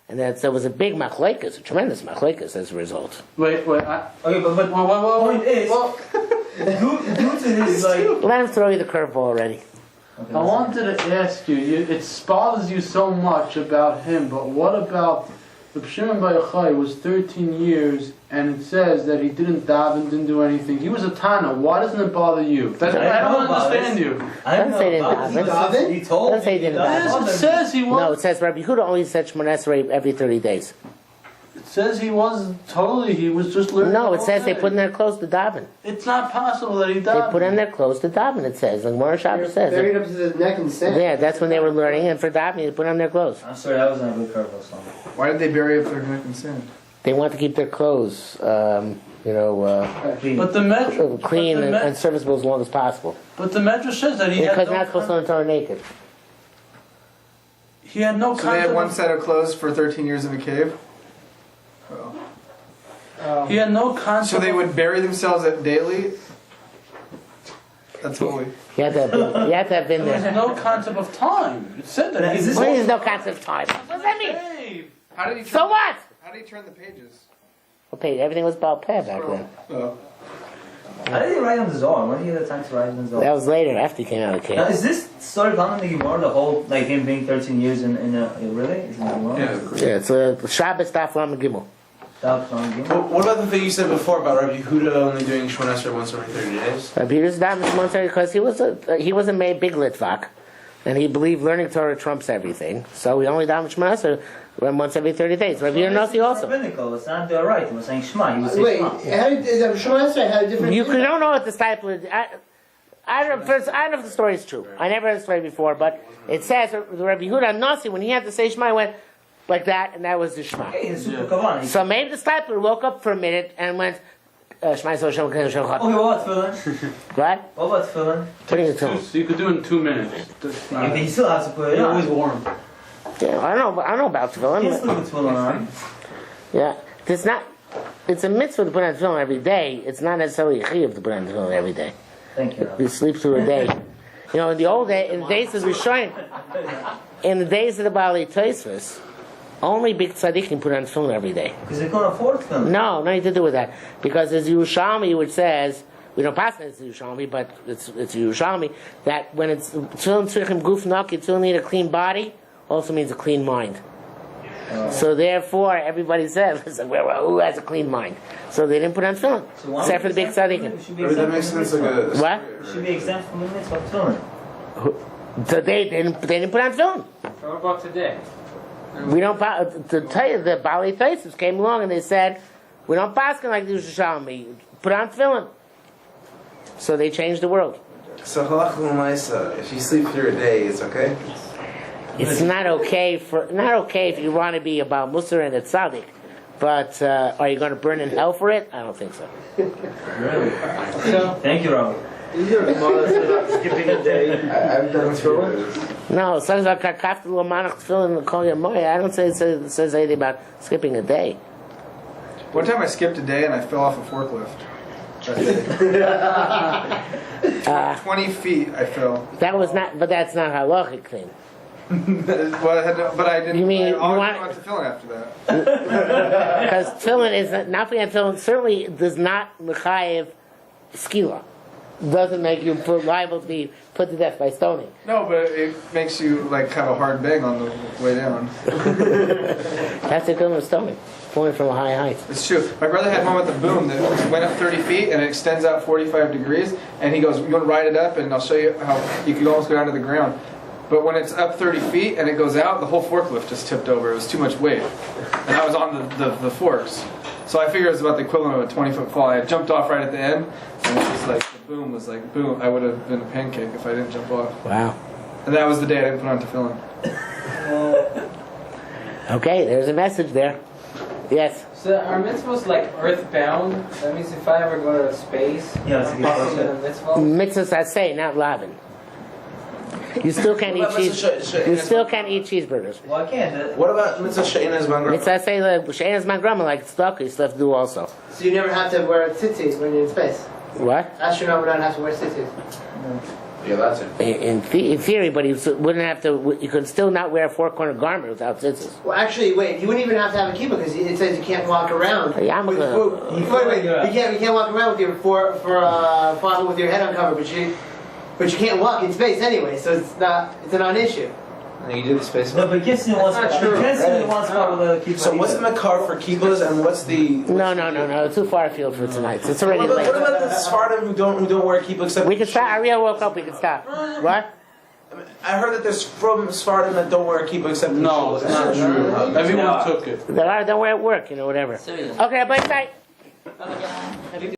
And there was a big machlekes, a tremendous machlekes as a result. Wait. okay, but point is, due to this, like, Let him throw you the curveball already. I wanted to ask you, it bothers you so much about him, but what about Reb Shimon Bar Yochai was 13 years, and it says that he didn't daven, didn't do anything. He was a Tana. Why doesn't it bother you? I don't understand you. I don't Don't say know about that. this. He told Don't say me he didn't that. It says he was. No, it says Rabbi Yehuda only said Shmoneh Esrei every 30 days. It says he was totally. He was just learning. No, the it whole says they day. put in their clothes to daven. It's not possible that he They davened. put in their clothes to daven, it says. Like Gemara Shabbos says. Buried up to the neck in sand. Yeah, that's when they were learning, and for davening, they put on their clothes. I'm sorry, that wasn't a good curveball song. Why did they bury up their neck in sand? They want to keep their clothes, But the Medrash, clean but the and serviceable as long as possible. But the Medrash says that he Because had you're not supposed to learn Torah naked. he had no So they had one concept. set of clothes for 13 years in a cave. He had no concept. So they would bury themselves daily. That's holy. You have to have been There was there. no concept of time. It said that. Is this Well, there's no concept of time. What does that mean? Hey, How did he? So what? How did he turn the pages? Okay, everything was about peh back then. Oh. How did he write on the Zohar? When did he get the time to write on the Zohar? That was later, after he came out of the Now, cave. is this story found in the Gemara, the whole, like him being 13 years in really? Is it in the Gemara? Yeah. Yeah, it's a Shabbos Daf Lam Gimel. What about the thing you said before about Rabbi Yehuda only doing Shmoneh Esrei once every 30 days? Peter's davening once because he was a made big litvak, and he believed learning Torah trumps everything. So he only davened Shmoneh Esrei once every 30 days. Rabbi Yehuda also. Rabbinical. It's not right. He was saying Shema. He was saying Wait, Shema. how did Shimon Esrei had a different? You don't know what the disciple. I don't know if the story is true. I never heard the story before, but it says the Rabbi Yehuda Nasi, when he had to say Shema, he went like that, and that was the Shema. Hey, it's super kavanah. So maybe the disciple woke up for a minute and went, Shema Yisrael Shem K'nei Shem Chad. Okay, what about tefillin? What? What about tefillin? Putting it to him. So you could do it in 2 minutes. That's not- He still has to put it They're on. always warm. Yeah, I don't know about He has to tefillin. put tefillin on. Yeah, it's a mitzvah to put on tefillin every day. It's not necessarily a chiyuv to put on tefillin every day. Thank you. You sleep through a day. You know, in the old days, in the days of Rishonim, in the days of the Baalei Tosfos, only big tzaddikim put on tefillin every day. Because they couldn't afford tefillin. No, nothing to do with that. Because as Yerushalmi, which says, we don't pass it as Yerushalmi, but it's Yerushalmi, that when it's tefillin tzrichim guf naki, tefillin need a clean body, also means a clean mind. So therefore, everybody says, listen, who has a clean mind? So they didn't put on tefillin, So why except for the big tzaddikim. That makes sense. Like a What? It should be exempt from the mitzvah of tefillin. So they didn't put on tefillin. What about today? We don't to tell you the Baalei Tosfos came along and they said we don't pass like the Yerushalmi. Put on tefillin. So they changed the world. So halacha l'maisa, if you sleep through a day, it's okay. It's not okay if you want to be about Musar and a tzaddik, but are you going to burn in hell for it? I don't think so. Thank you, Robert. Skipping a day. I've done tefillin. No, it says about kakaftu l'manach tefillin l'kol yamoy. I don't say it says anything about skipping a day. One time I skipped a day and I fell off a forklift. 20 feet I fell. That was not, but that's not halachic thing. But I didn't. You mean I you always want- went to tefillin after that. Because tefillin is not putting on tefillin certainly does not mechayev skila. Doesn't make you liable to be put to death by stoning. No, but it makes you like have a hard bang on the way down. That's the equivalent of stoning, falling from a high height. It's true. My brother had one with the boom that went up 30 feet and it extends out 45 degrees. And he goes, "You want to ride it up, and I'll show you how you can almost go down to the ground." But when it's up 30 feet and it goes out, the whole forklift just tipped over. It was too much weight. And I was on the forks. So I figured it was about the equivalent of a 20-foot fall. I jumped off right at the end, and it's just like, the boom was like, boom. I would have been a pancake if I didn't jump off. Wow. And that was the day I didn't put on tefillin. Okay, there's a message there. Yes. So are mitzvahs like earthbound? That means if I ever go to space, Yeah, that's a good I'm question. a mitzvah. Mitzvahs I say, not lavin. You still can't eat cheese. You still can't eat cheeseburgers. Well, I can't. What about mitzvah she'enas bangra? Mitzvah I say the she'enas man grandma like stuck. You still have to do also. So you never have to wear tzitzis when you're in space. What? Astronaut would not have to wear tzitzis. Yeah, that's it. In theory, but you wouldn't have to. You could still not wear a four-corner garment without tzitzis. Well, actually, wait. You wouldn't even have to have a kippah because it says you can't walk around. Yeah, I'm with gonna- food. Wait. You can't walk around with your with your head uncovered, but you can't walk in space anyway. So it's a non-issue. And you do the space. No, but Gibson wants to. Gibson wants to keep. So what's the makar for kibbutz and what's the? No. Too far afield for tonight. It's already What late. about the Sfardim who don't wear kibbutz except? We can stop. Ariel woke up. We can stop. What? I heard that there's from Sfardim that don't wear kibbutz except. No, it's not true. Everyone took it. There are. Don't wear at work. Whatever. Seriously. Okay, bye. Bye.